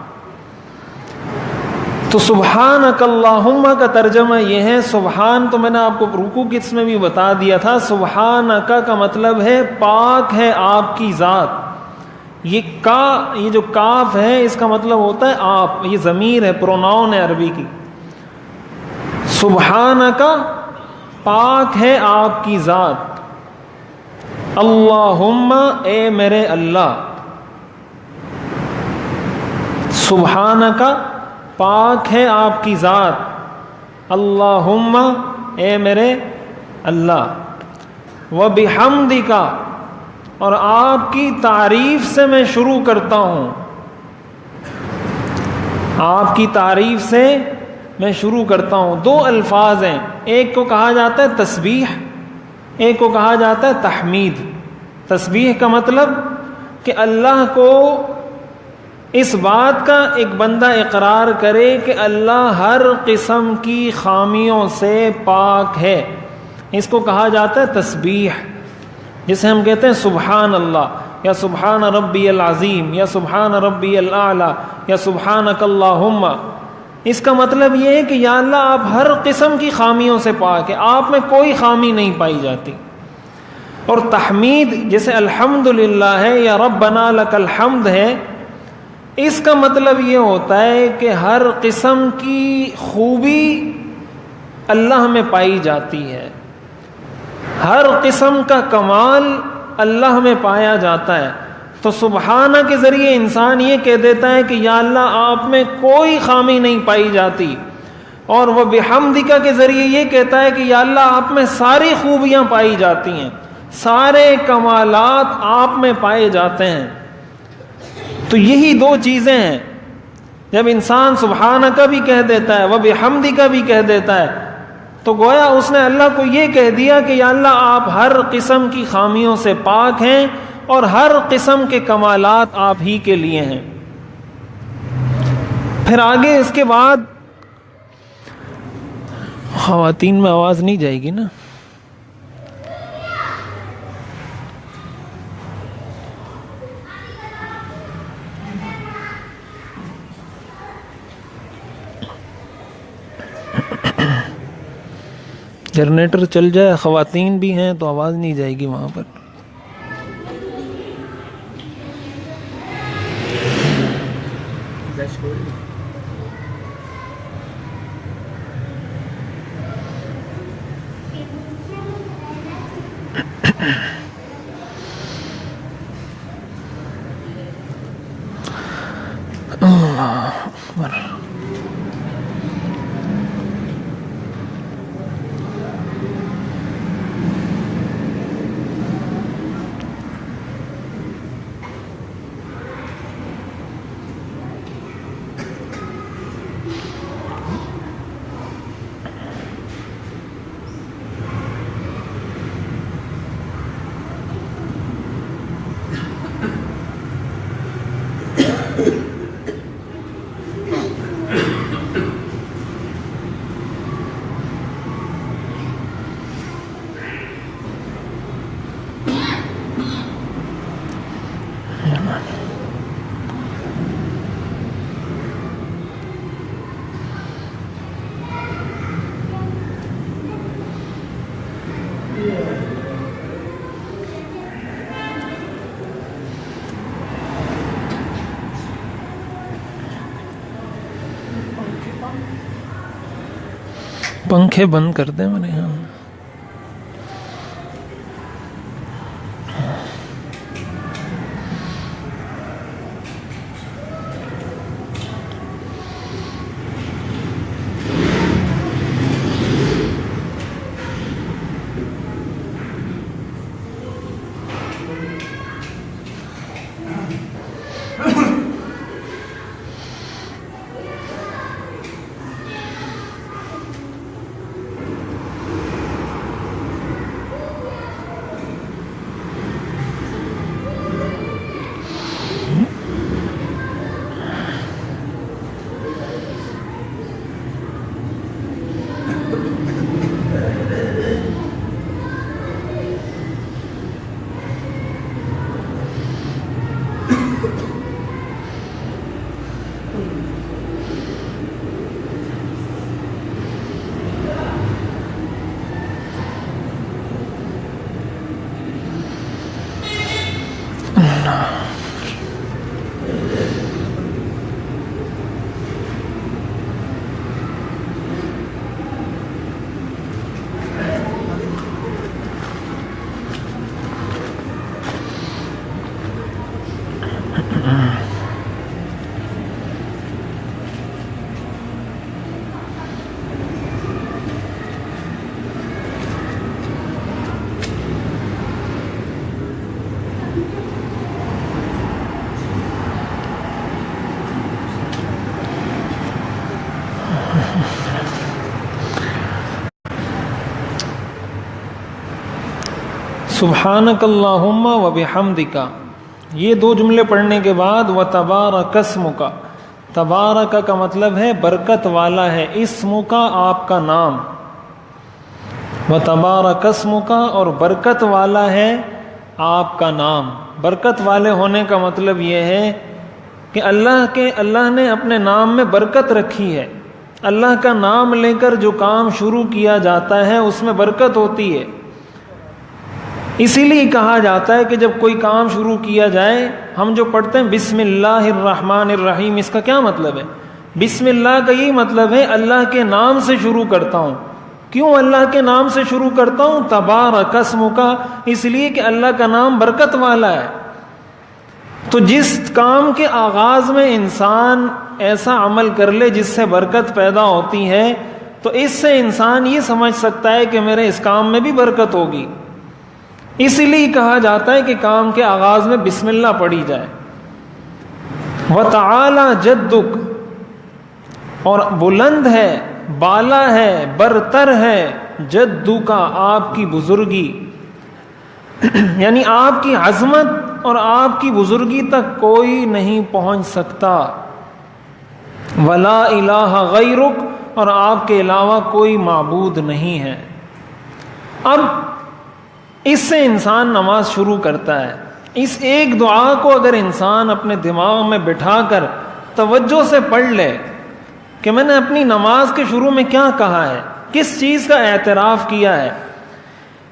تو سبحانک اللہم کا ترجمہ یہ ہے، سبحان تو میں نے آپ کو رکوع کی اس میں بھی بتا دیا تھا، سبحانک کا مطلب ہے پاک ہے آپ کی ذات۔ یہ جو کاف ہے اس کا مطلب ہوتا ہے آپ، یہ ضمیر ہے، پروناؤن ہے عربی کی۔ سبحانک پاک ہے آپ کی ذات، اللہم اے میرے اللہ، سبحانک پاک ہے آپ کی ذات، اللہم اے میرے اللہ، وبحمدک اور آپ کی تعریف سے میں شروع کرتا ہوں، آپ کی تعریف سے میں شروع کرتا ہوں۔ دو الفاظ ہیں، ایک کو کہا جاتا ہے تسبیح، ایک کو کہا جاتا ہے تحمید۔ تسبیح کا مطلب کہ اللہ کو اس بات کا ایک بندہ اقرار کرے کہ اللہ ہر قسم کی خامیوں سے پاک ہے، اس کو کہا جاتا ہے تسبیح، جسے ہم کہتے ہیں سبحان اللہ، یا سبحان ربی العظیم، یا سبحان ربی الاعلی، یا سبحانک اللہم۔ اس کا مطلب یہ ہے کہ یا اللہ آپ ہر قسم کی خامیوں سے پاک ہے، آپ میں کوئی خامی نہیں پائی جاتی۔ اور تحمید جیسے الحمدللہ ہے یا ربنا لک الحمد ہے، اس کا مطلب یہ ہوتا ہے کہ ہر قسم کی خوبی اللہ میں پائی جاتی ہے، ہر قسم کا کمال اللہ میں پایا جاتا ہے۔ تو سبحانہ کے ذریعے انسان یہ کہہ دیتا ہے کہ یا اللہ آپ میں کوئی خامی نہیں پائی جاتی، اور وہ بحمدک کے ذریعے یہ کہتا ہے کہ یا اللہ آپ میں ساری خوبیاں پائی جاتی ہیں، سارے کمالات آپ میں پائے جاتے ہیں۔ تو یہی دو چیزیں ہیں، جب انسان سبحانک بھی کہہ دیتا ہے وہ بحمدک بھی کہہ دیتا ہے، تو گویا اس نے اللہ کو یہ کہہ دیا کہ یا اللہ آپ ہر قسم کی خامیوں سے پاک ہیں اور ہر قسم کے کمالات آپ ہی کے لیے ہیں۔ پھر آگے اس کے بعد خواتین میں آواز نہیں جائے گی نا؟ جنریٹر چل جائے، خواتین بھی ہیں تو آواز نہیں جائے گی وہاں پر۔ اللہ اکبر. پنکھے بند کر دیں میرے یہاں. سبحانک اللہم و بحمدک، یہ دو جملے پڑھنے کے بعد وتبارک اسمک، تبارک کا مطلب ہے برکت والا ہے، اسمک آپ کا نام، وتبارک اسمک اور برکت والا ہے آپ کا نام. برکت والے ہونے کا مطلب یہ ہے کہ اللہ نے اپنے نام میں برکت رکھی ہے. اللہ کا نام لے کر جو کام شروع کیا جاتا ہے اس میں برکت ہوتی ہے. اسی لیے کہا جاتا ہے کہ جب کوئی کام شروع کیا جائے، ہم جو پڑھتے ہیں بسم اللہ الرحمن الرحیم، اس کا کیا مطلب ہے؟ بسم اللہ کا یہی مطلب ہے اللہ کے نام سے شروع کرتا ہوں. کیوں اللہ کے نام سے شروع کرتا ہوں؟ تبارک اسمک، اس لیے کہ اللہ کا نام برکت والا ہے. تو جس کام کے آغاز میں انسان ایسا عمل کر لے جس سے برکت پیدا ہوتی ہے، تو اس سے انسان یہ سمجھ سکتا ہے کہ میرے اس کام میں بھی برکت ہوگی. اسی لیے کہا جاتا ہے کہ کام کے آغاز میں بسم اللہ پڑھی جائے. وَتَعَالَى جَدُّكَ، اور بلند ہے، بالا ہے، برتر ہے، جدو کا آپ کی بزرگی، یعنی آپ کی عظمت اور آپ کی بزرگی تک کوئی نہیں پہنچ سکتا. وَلَا إِلَٰهَ غَيْرُكَ، اور آپ کے علاوہ کوئی معبود نہیں ہے. اب اس سے انسان نماز شروع کرتا ہے. اس ایک دعا کو اگر انسان اپنے دماغ میں بٹھا کر توجہ سے پڑھ لے کہ میں نے اپنی نماز کے شروع میں کیا کہا ہے، کس چیز کا اعتراف کیا ہے،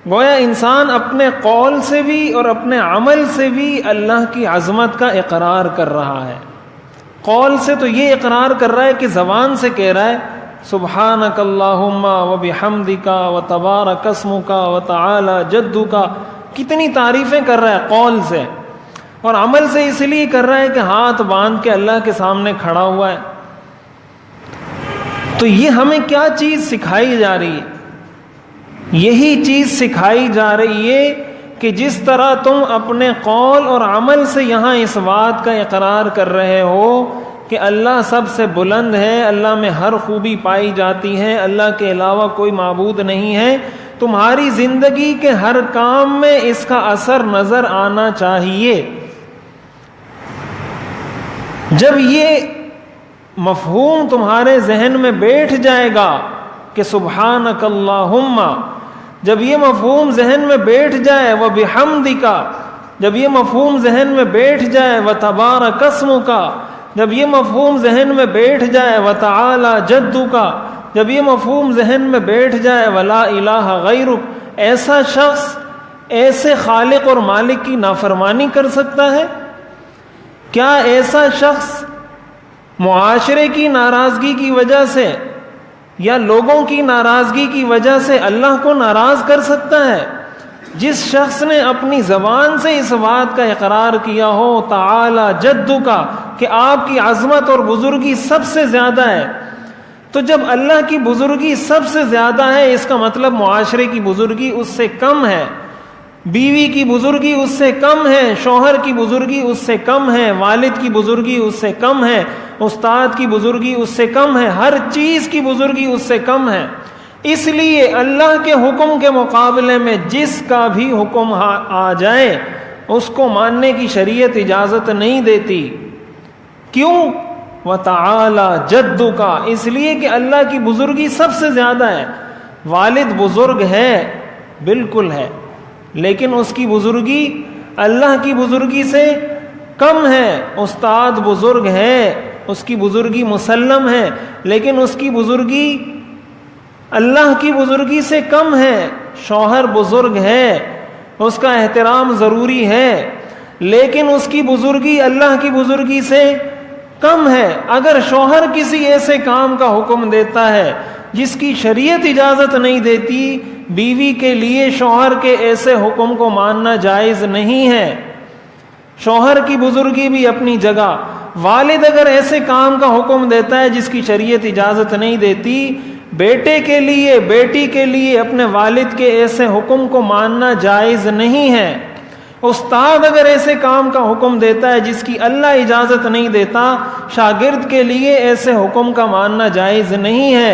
گویا انسان اپنے قول سے بھی اور اپنے عمل سے بھی اللہ کی عظمت کا اقرار کر رہا ہے. قول سے تو یہ اقرار کر رہا ہے کہ زبان سے کہہ رہا ہے سبحانک اللہم و بحمدک و تبارک اسمک و تعالی جدک، کتنی تعریفیں کر رہا ہے قول سے. اور عمل سے اس لیے کر رہا ہے کہ ہاتھ باندھ کے اللہ کے سامنے کھڑا ہوا ہے. تو یہ ہمیں کیا چیز سکھائی جا رہی ہے؟ یہی چیز سکھائی جا رہی ہے کہ جس طرح تم اپنے قول اور عمل سے یہاں اس بات کا اقرار کر رہے ہو کہ اللہ سب سے بلند ہے، اللہ میں ہر خوبی پائی جاتی ہے، اللہ کے علاوہ کوئی معبود نہیں ہے، تمہاری زندگی کے ہر کام میں اس کا اثر نظر آنا چاہیے. جب یہ مفہوم تمہارے ذہن میں بیٹھ جائے گا کہ سبحانک اللہم، جب یہ مفہوم ذہن میں بیٹھ جائے وبحمدک، جب یہ مفہوم ذہن میں بیٹھ جائے وتبارک اسمک، جب یہ مفہوم ذہن میں بیٹھ جائے وتعالی جدک، جب یہ مفہوم ذہن میں بیٹھ جائے ولا الہ غیرک، ایسا شخص ایسے خالق اور مالک کی نافرمانی کر سکتا ہے؟ کیا ایسا شخص معاشرے کی ناراضگی کی وجہ سے یا لوگوں کی ناراضگی کی وجہ سے اللہ کو ناراض کر سکتا ہے؟ جس شخص نے اپنی زبان سے اس بات کا اقرار کیا ہو تعالی جدک کہ آپ کی عظمت اور بزرگی سب سے زیادہ ہے، تو جب اللہ کی بزرگی سب سے زیادہ ہے اس کا مطلب معاشرے کی بزرگی اس سے کم ہے، بیوی کی بزرگی اس سے کم ہے، شوہر کی بزرگی اس سے کم ہے، والد کی بزرگی اس سے کم ہے، استاد کی بزرگی اس سے کم ہے، ہر چیز کی بزرگی اس سے کم ہے. اس لیے اللہ کے حکم کے مقابلے میں جس کا بھی حکم آ جائے اس کو ماننے کی شریعت اجازت نہیں دیتی. کیوں؟ وَتَعَالَى جَدُّكَ، اس لیے کہ اللہ کی بزرگی سب سے زیادہ ہے. والد بزرگ ہے، بالکل ہے، لیکن اس کی بزرگی اللہ کی بزرگی سے کم ہے. استاد بزرگ ہے، اس کی بزرگی مسلم ہے، لیکن اس کی بزرگی اللہ کی بزرگی سے کم ہے. شوہر بزرگ ہے، اس کا احترام ضروری ہے، لیکن اس کی بزرگی اللہ کی بزرگی سے کم ہے. اگر شوہر کسی ایسے کام کا حکم دیتا ہے جس کی شریعت اجازت نہیں دیتی، بیوی کے لیے شوہر کے ایسے حکم کو ماننا جائز نہیں ہے. شوہر کی بزرگی بھی اپنی جگہ. والد اگر ایسے کام کا حکم دیتا ہے جس کی شریعت اجازت نہیں دیتی، بیٹے کے لیے بیٹی کے لیے اپنے والد کے ایسے حکم کو ماننا جائز نہیں ہے. استاد اگر ایسے کام کا حکم دیتا ہے جس کی اللہ اجازت نہیں دیتا، شاگرد کے لیے ایسے حکم کا ماننا جائز نہیں ہے.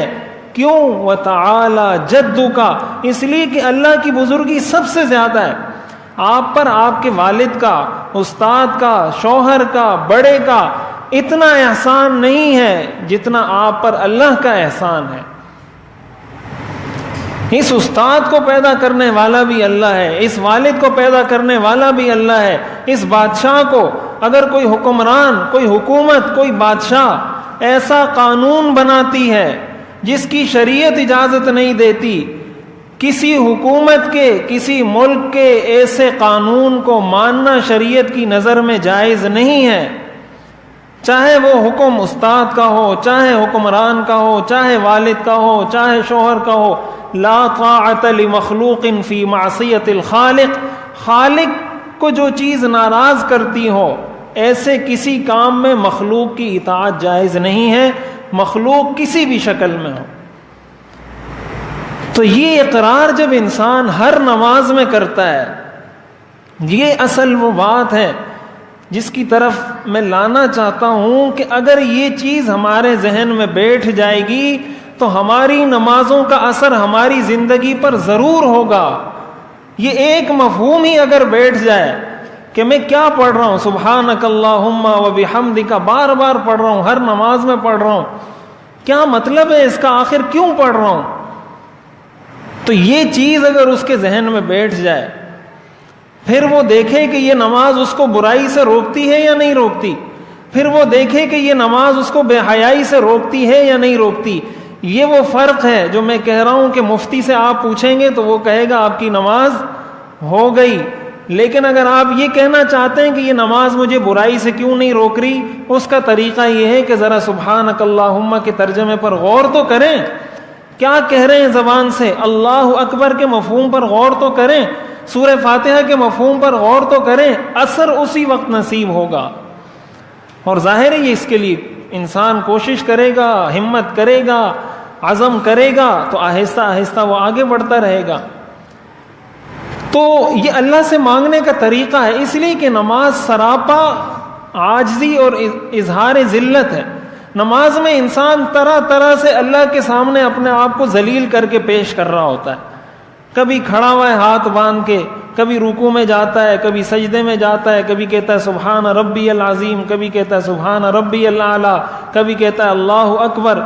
کیوں؟ وَتَعَالَى جَدُّكَ، اس لیے کہ اللہ کی بزرگی سب سے زیادہ ہے. آپ پر آپ کے والد کا، استاد کا، شوہر کا، بڑے کا اتنا احسان نہیں ہے جتنا آپ پر اللہ کا احسان ہے. اس استاد کو پیدا کرنے والا بھی اللہ ہے، اس والد کو پیدا کرنے والا بھی اللہ ہے. اس بادشاہ کو اگر کوئی حکمران، کوئی حکومت، کوئی بادشاہ ایسا قانون بناتی ہے جس کی شریعت اجازت نہیں دیتی، کسی حکومت کے، کسی ملک کے ایسے قانون کو ماننا شریعت کی نظر میں جائز نہیں ہے. چاہے وہ حکم استاد کا ہو، چاہے حکمران کا ہو، چاہے والد کا ہو، چاہے شوہر کا ہو. لا طاعت لمخلوق فی معصیت الخالق، خالق کو جو چیز ناراض کرتی ہو ایسے کسی کام میں مخلوق کی اطاعت جائز نہیں ہے، مخلوق کسی بھی شکل میں ہو. تو یہ اقرار جب انسان ہر نماز میں کرتا ہے، یہ اصل وہ بات ہے جس کی طرف میں لانا چاہتا ہوں کہ اگر یہ چیز ہمارے ذہن میں بیٹھ جائے گی تو ہماری نمازوں کا اثر ہماری زندگی پر ضرور ہوگا. یہ ایک مفہوم ہی اگر بیٹھ جائے کہ میں کیا پڑھ رہا ہوں، سبحانک اللہم و بحمدک، بار بار پڑھ رہا ہوں، ہر نماز میں پڑھ رہا ہوں، کیا مطلب ہے اس کا، آخر کیوں پڑھ رہا ہوں؟ تو یہ چیز اگر اس کے ذہن میں بیٹھ جائے، پھر وہ دیکھے کہ یہ نماز اس کو برائی سے روکتی ہے یا نہیں روکتی، پھر وہ دیکھے کہ یہ نماز اس کو بے حیائی سے روکتی ہے یا نہیں روکتی. یہ وہ فرق ہے جو میں کہہ رہا ہوں کہ مفتی سے آپ پوچھیں گے تو وہ کہے گا آپ کی نماز ہو گئی، لیکن اگر آپ یہ کہنا چاہتے ہیں کہ یہ نماز مجھے برائی سے کیوں نہیں روک رہی، اس کا طریقہ یہ ہے کہ ذرا سبحانک اللہم کے ترجمے پر غور تو کریں. کیا کہہ رہے ہیں زبان سے؟ اللہ اکبر کے مفہوم پر غور تو کریں. سورہ فاتحہ کے مفہوم پر غور تو کریں، اثر اسی وقت نصیب ہوگا۔ اور ظاہر ہے یہ اس کے لیے انسان کوشش کرے گا، ہمت کرے گا، عزم کرے گا تو آہستہ آہستہ وہ آگے بڑھتا رہے گا۔ تو یہ اللہ سے مانگنے کا طریقہ ہے، اس لیے کہ نماز سراپا عاجزی اور اظہار ذلت ہے۔ نماز میں انسان طرح طرح سے اللہ کے سامنے اپنے آپ کو ذلیل کر کے پیش کر رہا ہوتا ہے، کبھی کھڑا ہوا ہے ہاتھ باندھ کے، کبھی رکوع میں جاتا ہے، کبھی سجدے میں جاتا ہے، کبھی کہتا ہے سبحان ربی العظیم، کبھی کہتا ہے سبحان ربی الاعلی، کبھی کہتا ہے اللہ اکبر۔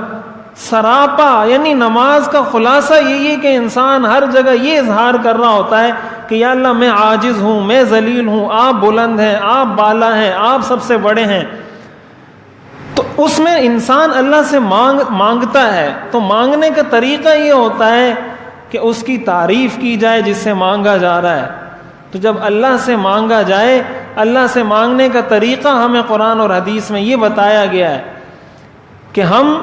سراپا یعنی نماز کا خلاصہ یہی ہے کہ انسان ہر جگہ یہ اظہار کر رہا ہوتا ہے کہ یا اللہ میں عاجز ہوں، میں ذلیل ہوں، آپ بلند ہیں، آپ بالا ہیں، آپ سب سے بڑے ہیں۔ تو اس میں انسان اللہ سے مانگتا ہے، تو مانگنے کا طریقہ یہ ہوتا ہے کہ اس کی تعریف کی جائے جس سے مانگا جا رہا ہے۔ تو جب اللہ سے مانگا جائے، اللہ سے مانگنے کا طریقہ ہمیں قرآن اور حدیث میں یہ بتایا گیا ہے کہ ہم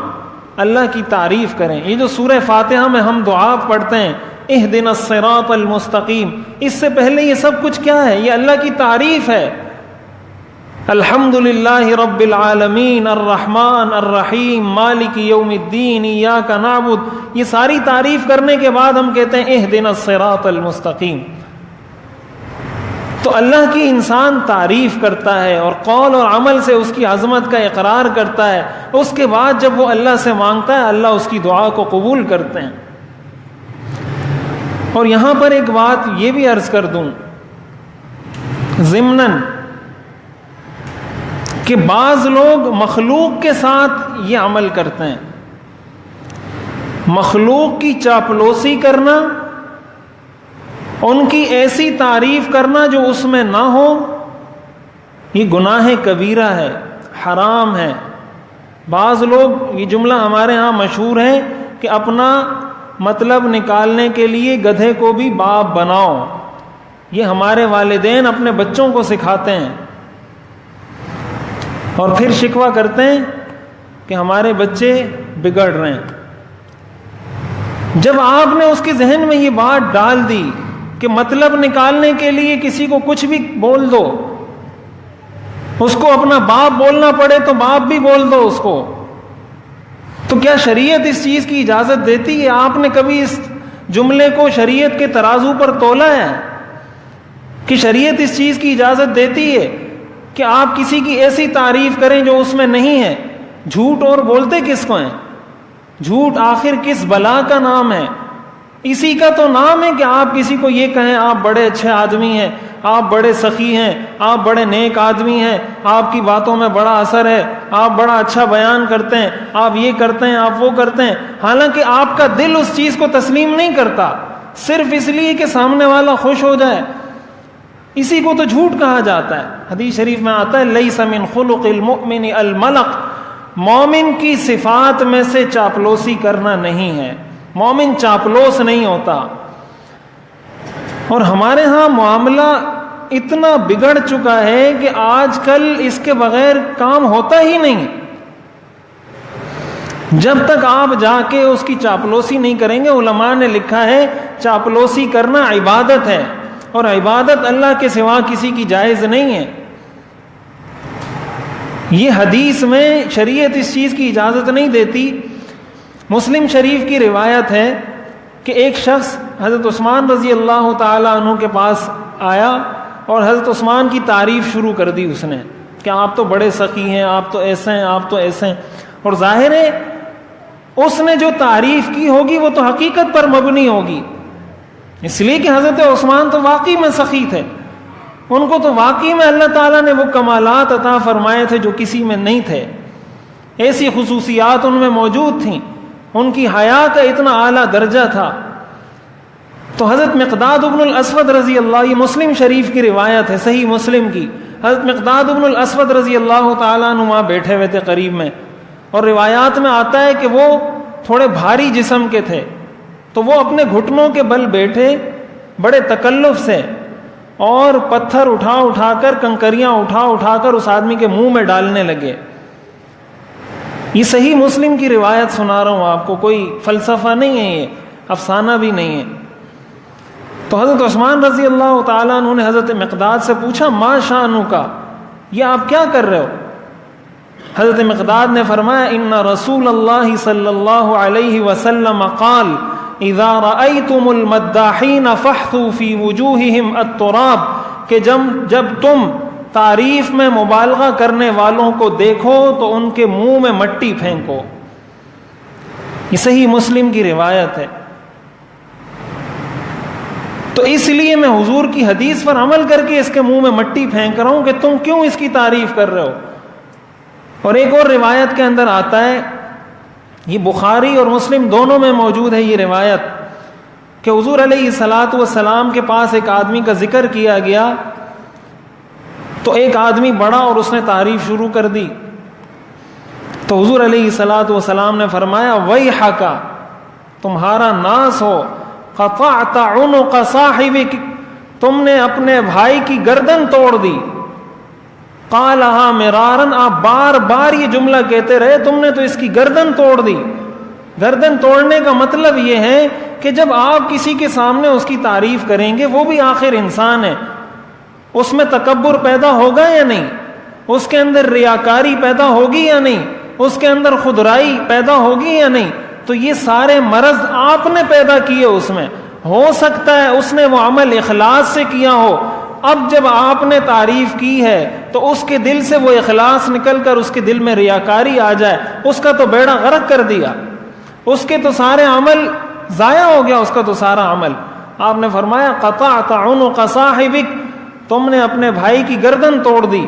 اللہ کی تعریف کریں۔ یہ جو سورہ فاتحہ میں ہم دعا پڑھتے ہیں اہدنا الصراط المستقیم، اس سے پہلے یہ سب کچھ کیا ہے؟ یہ اللہ کی تعریف ہے۔ الحمد للہ رب العالمین الرحمن الرحیم مالک یوم الدین ایاک نعبد، یہ ساری تعریف کرنے کے بعد ہم کہتے ہیں اہدنا الصراط المستقیم۔ تو اللہ کی انسان تعریف کرتا ہے اور قول اور عمل سے اس کی عظمت کا اقرار کرتا ہے، اس کے بعد جب وہ اللہ سے مانگتا ہے اللہ اس کی دعا کو قبول کرتے ہیں۔ اور یہاں پر ایک بات یہ بھی عرض کر دوں ضمناً کہ بعض لوگ مخلوق کے ساتھ یہ عمل کرتے ہیں، مخلوق کی چاپلوسی کرنا، ان کی ایسی تعریف کرنا جو اس میں نہ ہو، یہ گناہ کبیرہ ہے، حرام ہے۔ بعض لوگ یہ جملہ ہمارے ہاں مشہور ہے کہ اپنا مطلب نکالنے کے لیے گدھے کو بھی باپ بناؤ، یہ ہمارے والدین اپنے بچوں کو سکھاتے ہیں، اور پھر شکوہ کرتے ہیں کہ ہمارے بچے بگڑ رہے ہیں۔ جب آپ نے اس کے ذہن میں یہ بات ڈال دی کہ مطلب نکالنے کے لیے کسی کو کچھ بھی بول دو، اس کو اپنا باپ بولنا پڑے تو باپ بھی بول دو اس کو، تو کیا شریعت اس چیز کی اجازت دیتی ہے؟ آپ نے کبھی اس جملے کو شریعت کے ترازو پر تولا ہے کہ شریعت اس چیز کی اجازت دیتی ہے کہ آپ کسی کی ایسی تعریف کریں جو اس میں نہیں ہے؟ جھوٹ اور بولتے کس کو ہیں؟ جھوٹ آخر کس بلا کا نام ہے؟ اسی کا تو نام ہے کہ آپ کسی کو یہ کہیں آپ بڑے اچھے آدمی ہیں، آپ بڑے سخی ہیں، آپ بڑے نیک آدمی ہیں، آپ کی باتوں میں بڑا اثر ہے، آپ بڑا اچھا بیان کرتے ہیں، آپ یہ کرتے ہیں، آپ وہ کرتے ہیں، حالانکہ آپ کا دل اس چیز کو تسلیم نہیں کرتا، صرف اس لیے کہ سامنے والا خوش ہو جائے۔ اسی کو تو جھوٹ کہا جاتا ہے۔ حدیث شریف میں آتا ہے لیس من خلق المؤمن الملق، مومن کی صفات میں سے چاپلوسی کرنا نہیں ہے، مومن چاپلوس نہیں ہوتا۔ اور ہمارے ہاں معاملہ اتنا بگڑ چکا ہے کہ آج کل اس کے بغیر کام ہوتا ہی نہیں۔ جب تک آپ جا کے اس کی چاپلوسی نہیں کریں گے، علماء نے لکھا ہے چاپلوسی کرنا عبادت ہے، اور عبادت اللہ کے سوا کسی کی جائز نہیں ہے۔ یہ حدیث میں شریعت اس چیز کی اجازت نہیں دیتی۔ مسلم شریف کی روایت ہے کہ ایک شخص حضرت عثمان رضی اللہ تعالیٰ عنہ کے پاس آیا اور حضرت عثمان کی تعریف شروع کر دی اس نے کہ آپ تو بڑے سخی ہیں، آپ تو ایسے ہیں، آپ تو ایسے ہیں۔ اور ظاہر ہے اس نے جو تعریف کی ہوگی وہ تو حقیقت پر مبنی ہوگی، اس لیے کہ حضرت عثمان تو واقعی میں سخی تھے، ان کو تو واقعی میں اللہ تعالیٰ نے وہ کمالات عطا فرمائے تھے جو کسی میں نہیں تھے، ایسی خصوصیات ان میں موجود تھیں، ان کی حیا کا اتنا اعلیٰ درجہ تھا۔ تو حضرت مقداد ابن الاسود رضی اللہ، یہ مسلم شریف کی روایت ہے، صحیح مسلم کی، حضرت مقداد ابن الاسود رضی اللہ تعالیٰ عنہ وہاں بیٹھے ہوئے تھے قریب میں، اور روایات میں آتا ہے کہ وہ تھوڑے بھاری جسم کے تھے، تو وہ اپنے گھٹنوں کے بل بیٹھے بڑے تکلف سے، اور پتھر اٹھا اٹھا کر، کنکریاں اٹھا اٹھا کر اس آدمی کے منہ میں ڈالنے لگے۔ یہ صحیح مسلم کی روایت سنا رہا ہوں آپ کو، کوئی فلسفہ نہیں ہے، یہ افسانہ بھی نہیں ہے۔ تو حضرت عثمان رضی اللہ تعالیٰ عنہ نے حضرت مقداد سے پوچھا ما شانک، یہ آپ کیا کر رہے ہو؟ حضرت مقداد نے فرمایا ان رسول اللہ صلی اللہ علیہ وسلم قال اذا رأيتم المداحین فاحثوا فی وجوہہم التراب، کہ جب تم تعریف میں مبالغہ کرنے والوں کو دیکھو تو ان کے منہ میں مٹی پھینکو۔ یہ صحیح مسلم کی روایت ہے۔ تو اس لیے میں حضور کی حدیث پر عمل کر کے اس کے منہ میں مٹی پھینک رہا ہوں کہ تم کیوں اس کی تعریف کر رہے ہو۔ اور ایک اور روایت کے اندر آتا ہے، یہ بخاری اور مسلم دونوں میں موجود ہے یہ روایت، کہ حضور علیہ الصلاۃ والسلام کے پاس ایک آدمی کا ذکر کیا گیا تو ایک آدمی بڑا اور اس نے تعریف شروع کر دی، تو حضور علیہ الصلاۃ والسلام نے فرمایا ویحک، تمہارا ناس ہو، قطعت عنق صاحبک، تم نے اپنے بھائی کی گردن توڑ دی۔ قالہا مرارا، آپ بار بار یہ جملہ کہتے رہے، تم نے تو اس کی گردن توڑ دی۔ گردن توڑنے کا مطلب یہ ہے کہ جب آپ کسی کے سامنے اس کی تعریف کریں گے، وہ بھی آخر انسان ہے، اس میں تکبر پیدا ہوگا یا نہیں، اس کے اندر ریاکاری پیدا ہوگی یا نہیں، اس کے اندر خودرائی پیدا ہوگی یا نہیں، تو یہ سارے مرض آپ نے پیدا کیے اس میں۔ ہو سکتا ہے اس نے وہ عمل اخلاص سے کیا ہو، اب جب آپ نے تعریف کی ہے تو اس کے دل سے وہ اخلاص نکل کر اس کے دل میں ریاکاری آ جائے، اس کا تو بیڑا غرق کر دیا، اس کے تو سارے عمل ضائع ہو گیا، اس کا تو سارا عمل۔ آپ نے فرمایا قطعت عنق صاحبک، تم نے اپنے بھائی کی گردن توڑ دی۔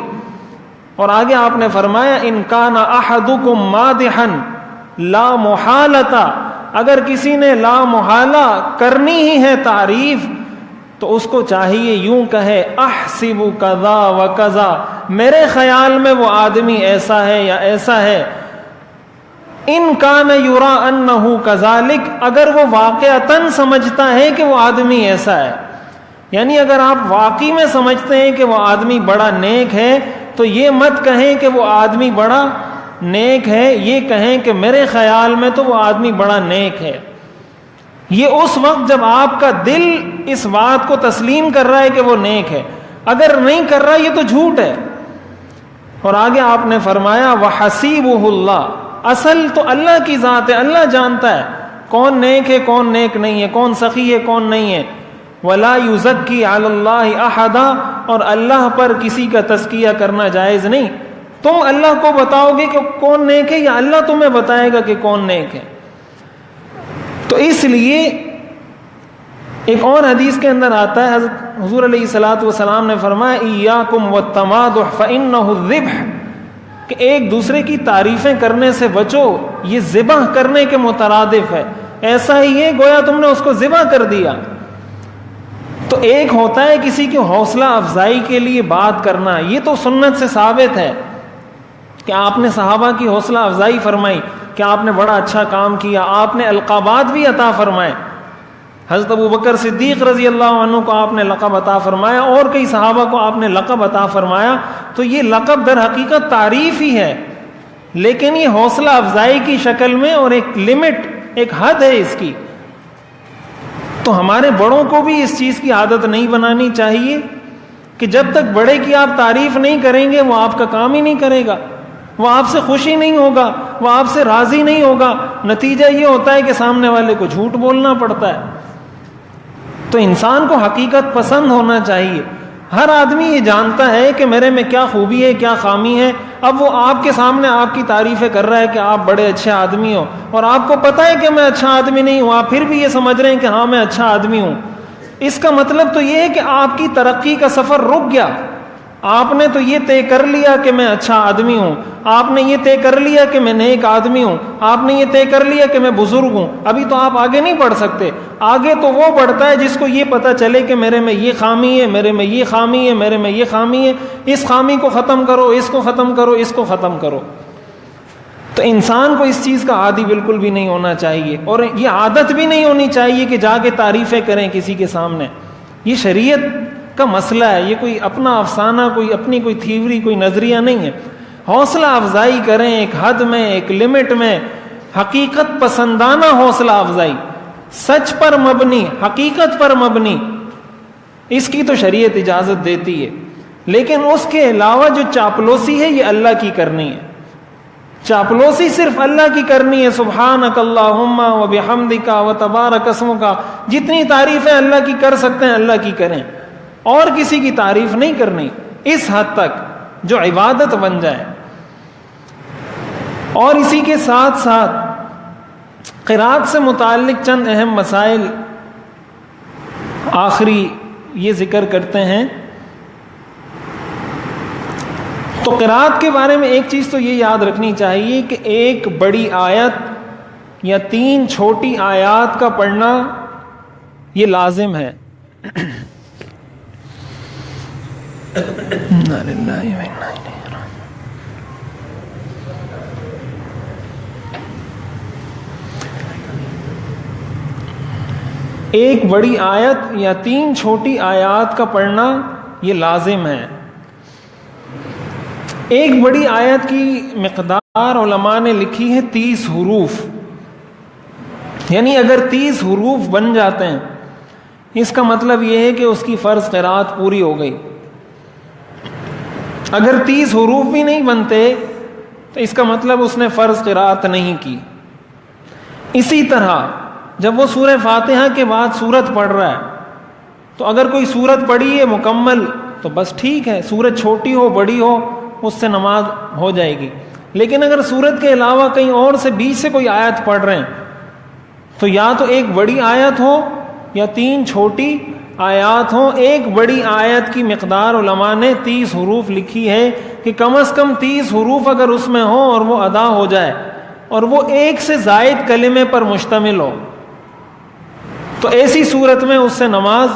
اور آگے آپ نے فرمایا ان کان احدکم مادحا لا محالتا، اگر کسی نے لا محالہ کرنی ہی ہے تعریف تو اس کو چاہیے یوں کہے احسب کذا و کذا، میرے خیال میں وہ آدمی ایسا ہے یا ایسا ہے۔ ان کان یرا انہ کذالک، اگر وہ واقعتاً سمجھتا ہے کہ وہ آدمی ایسا ہے، یعنی اگر آپ واقعی میں سمجھتے ہیں کہ وہ آدمی بڑا نیک ہے تو یہ مت کہیں کہ وہ آدمی بڑا نیک ہے، یہ کہیں کہ میرے خیال میں تو وہ آدمی بڑا نیک ہے۔ یہ اس وقت جب آپ کا دل اس بات کو تسلیم کر رہا ہے کہ وہ نیک ہے، اگر نہیں کر رہا یہ تو جھوٹ ہے۔ اور آگے آپ نے فرمایا وَحَسِيبُهُ اللَّهُ، اصل تو اللہ کی ذات ہے، اللہ جانتا ہے کون نیک ہے کون نیک نہیں ہے، کون سخی ہے کون نہیں ہے۔ وَلَا يُزَكِّي عَلَى اللَّهِ أَحَدًا، اور اللہ پر کسی کا تزکیہ کرنا جائز نہیں۔ تم اللہ کو بتاؤ گے کہ کون نیک ہے یا اللہ تمہیں بتائے گا کہ کون نیک ہے؟ تو اس لیے ایک اور حدیث کے اندر آتا ہے، حضرت حضور علیہ الصلاۃ والسلام نے فرمایا ایاکم والتمادح فإنہ الذبح، کہ ایک دوسرے کی تعریفیں کرنے سے بچو، یہ ذبح کرنے کے مترادف ہے، ایسا ہی ہے گویا تم نے اس کو ذبح کر دیا۔ تو ایک ہوتا ہے کسی کی حوصلہ افزائی کے لیے بات کرنا، یہ تو سنت سے ثابت ہے کہ آپ نے صحابہ کی حوصلہ افزائی فرمائی کہ آپ نے بڑا اچھا کام کیا، آپ نے القابات بھی عطا فرمائے۔ حضرت ابو بکر صدیق رضی اللہ عنہ کو آپ نے لقب عطا فرمایا، اور کئی صحابہ کو آپ نے لقب عطا فرمایا، تو یہ لقب در حقیقت تعریف ہی ہے، لیکن یہ حوصلہ افزائی کی شکل میں، اور ایک لمٹ، ایک حد ہے اس کی۔ تو ہمارے بڑوں کو بھی اس چیز کی عادت نہیں بنانی چاہیے کہ جب تک بڑے کی آپ تعریف نہیں کریں گے وہ آپ کا کام ہی نہیں کرے گا، وہ آپ سے خوشی نہیں ہوگا، وہ آپ سے راضی نہیں ہوگا، نتیجہ یہ ہوتا ہے کہ سامنے والے کو جھوٹ بولنا پڑتا ہے۔ تو انسان کو حقیقت پسند ہونا چاہیے، ہر آدمی یہ جانتا ہے کہ میرے میں کیا خوبی ہے کیا خامی ہے، اب وہ آپ کے سامنے آپ کی تعریفیں کر رہا ہے کہ آپ بڑے اچھے آدمی ہو، اور آپ کو پتہ ہے کہ میں اچھا آدمی نہیں ہوں، آپ پھر بھی یہ سمجھ رہے ہیں کہ ہاں میں اچھا آدمی ہوں۔ اس کا مطلب تو یہ ہے کہ آپ کی ترقی کا سفر رک گیا۔ آپ نے تو یہ طے کر لیا کہ میں اچھا آدمی ہوں، آپ نے یہ طے کر لیا کہ میں نیک آدمی ہوں، آپ نے یہ طے کر لیا کہ میں بزرگ ہوں، ابھی تو آپ آگے نہیں بڑھ سکتے۔ آگے تو وہ بڑھتا ہے جس کو یہ پتہ چلے کہ میرے میں یہ خامی ہے، میرے میں یہ خامی ہے، میرے میں یہ خامی ہے، اس خامی کو ختم کرو، اس کو ختم کرو، اس کو ختم کرو۔ تو انسان کو اس چیز کا عادی بالکل بھی نہیں ہونا چاہیے، اور یہ عادت بھی نہیں ہونی چاہیے کہ جا کے تعریفیں کریں کسی کے سامنے۔ یہ شریعت کا مسئلہ ہے، یہ کوئی اپنا افسانہ، کوئی اپنی کوئی تھیوری، کوئی نظریہ نہیں ہے۔ حوصلہ افزائی کریں ایک حد میں، ایک لمٹ میں، حقیقت پسندانہ حوصلہ افزائی، سچ پر مبنی، حقیقت پر مبنی، اس کی تو شریعت اجازت دیتی ہے، لیکن اس کے علاوہ جو چاپلوسی ہے یہ اللہ کی کرنی ہے. چاپلوسی صرف اللہ کی کرنی ہے. سبحانک اللہم و بحمدک و تبارک اسمک، جتنی تعریفیں اللہ کی کر سکتے ہیں اللہ کی کریں، اور کسی کی تعریف نہیں کرنی اس حد تک جو عبادت بن جائے. اور اسی کے ساتھ ساتھ قرات سے متعلق چند اہم مسائل آخری یہ ذکر کرتے ہیں. تو قرات کے بارے میں ایک چیز تو یہ یاد رکھنی چاہیے کہ ایک بڑی آیت یا 3 چھوٹی آیات کا پڑھنا یہ لازم ہے. ایک بڑی آیت یا 3 چھوٹی آیات کا پڑھنا یہ لازم ہے. ایک بڑی آیت کی مقدار علماء نے لکھی ہے 30 حروف، یعنی اگر 30 حروف بن جاتے ہیں اس کا مطلب یہ ہے کہ اس کی فرض قرات پوری ہو گئی. اگر 30 حروف بھی نہیں بنتے تو اس کا مطلب اس نے فرض قرات نہیں کی. اسی طرح جب وہ سورہ فاتحہ کے بعد سورت پڑھ رہا ہے تو اگر کوئی سورت پڑھی ہے مکمل تو بس ٹھیک ہے، سورت چھوٹی ہو بڑی ہو اس سے نماز ہو جائے گی. لیکن اگر سورت کے علاوہ کہیں اور سے بیچ سے کوئی آیت پڑھ رہے ہیں تو یا تو ایک بڑی آیت ہو یا 3 چھوٹی آیات ہوں. ایک بڑی آیت کی مقدار علماء نے 30 حروف لکھی ہے کہ کم از کم 30 حروف اگر اس میں ہوں اور وہ ادا ہو جائے اور وہ ایک سے زائد کلمے پر مشتمل ہو تو ایسی صورت میں اس سے نماز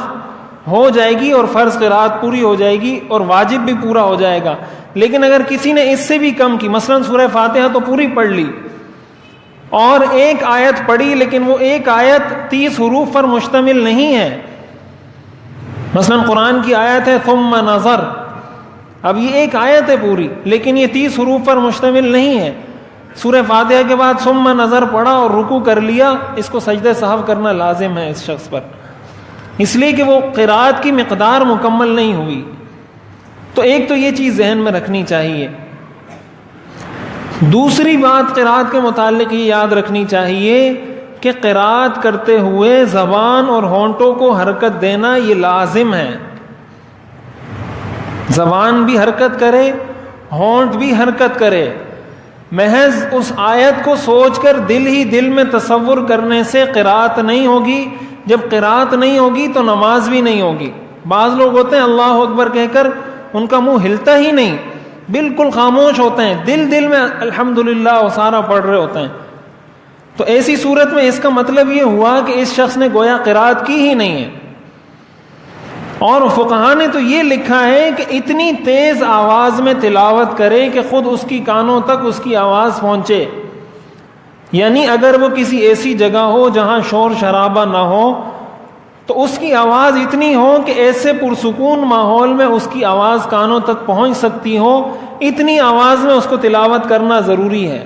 ہو جائے گی اور فرض قرات پوری ہو جائے گی اور واجب بھی پورا ہو جائے گا. لیکن اگر کسی نے اس سے بھی کم کی، مثلا سورہ فاتحہ تو پوری پڑھ لی اور ایک آیت پڑھی لیکن وہ ایک آیت 30 حروف پر مشتمل نہیں ہے، مثلا قرآن کی آیت ہے ثم نظر، اب یہ ایک آیت ہے پوری لیکن یہ 30 حروف پر مشتمل نہیں ہے. سورہ فاتحہ کے بعد ثم نظر پڑھا اور رکوع کر لیا، اس کو سجدہ سہو کرنا لازم ہے اس شخص پر، اس لیے کہ وہ قرات کی مقدار مکمل نہیں ہوئی. تو ایک تو یہ چیز ذہن میں رکھنی چاہیے. دوسری بات قرات کے متعلق یہ یاد رکھنی چاہیے کہ قرات کرتے ہوئے زبان اور ہونٹوں کو حرکت دینا یہ لازم ہے. زبان بھی حرکت کرے، ہونٹ بھی حرکت کرے. محض اس آیت کو سوچ کر دل ہی دل میں تصور کرنے سے قرات نہیں ہوگی. جب قرات نہیں ہوگی تو نماز بھی نہیں ہوگی. بعض لوگ ہوتے ہیں اللہ اکبر کہہ کر ان کا منہ ہلتا ہی نہیں، بالکل خاموش ہوتے ہیں، دل میں الحمدللہ وہ سارا پڑھ رہے ہوتے ہیں. تو ایسی صورت میں اس کا مطلب یہ ہوا کہ اس شخص نے گویا قرات کی ہی نہیں ہے. اور فقہا نے تو یہ لکھا ہے کہ اتنی تیز آواز میں تلاوت کرے کہ خود اس کی کانوں تک اس کی آواز پہنچے. یعنی اگر وہ کسی ایسی جگہ ہو جہاں شور شرابہ نہ ہو تو اس کی آواز اتنی ہو کہ ایسے پرسکون ماحول میں اس کی آواز کانوں تک پہنچ سکتی ہو، اتنی آواز میں اس کو تلاوت کرنا ضروری ہے.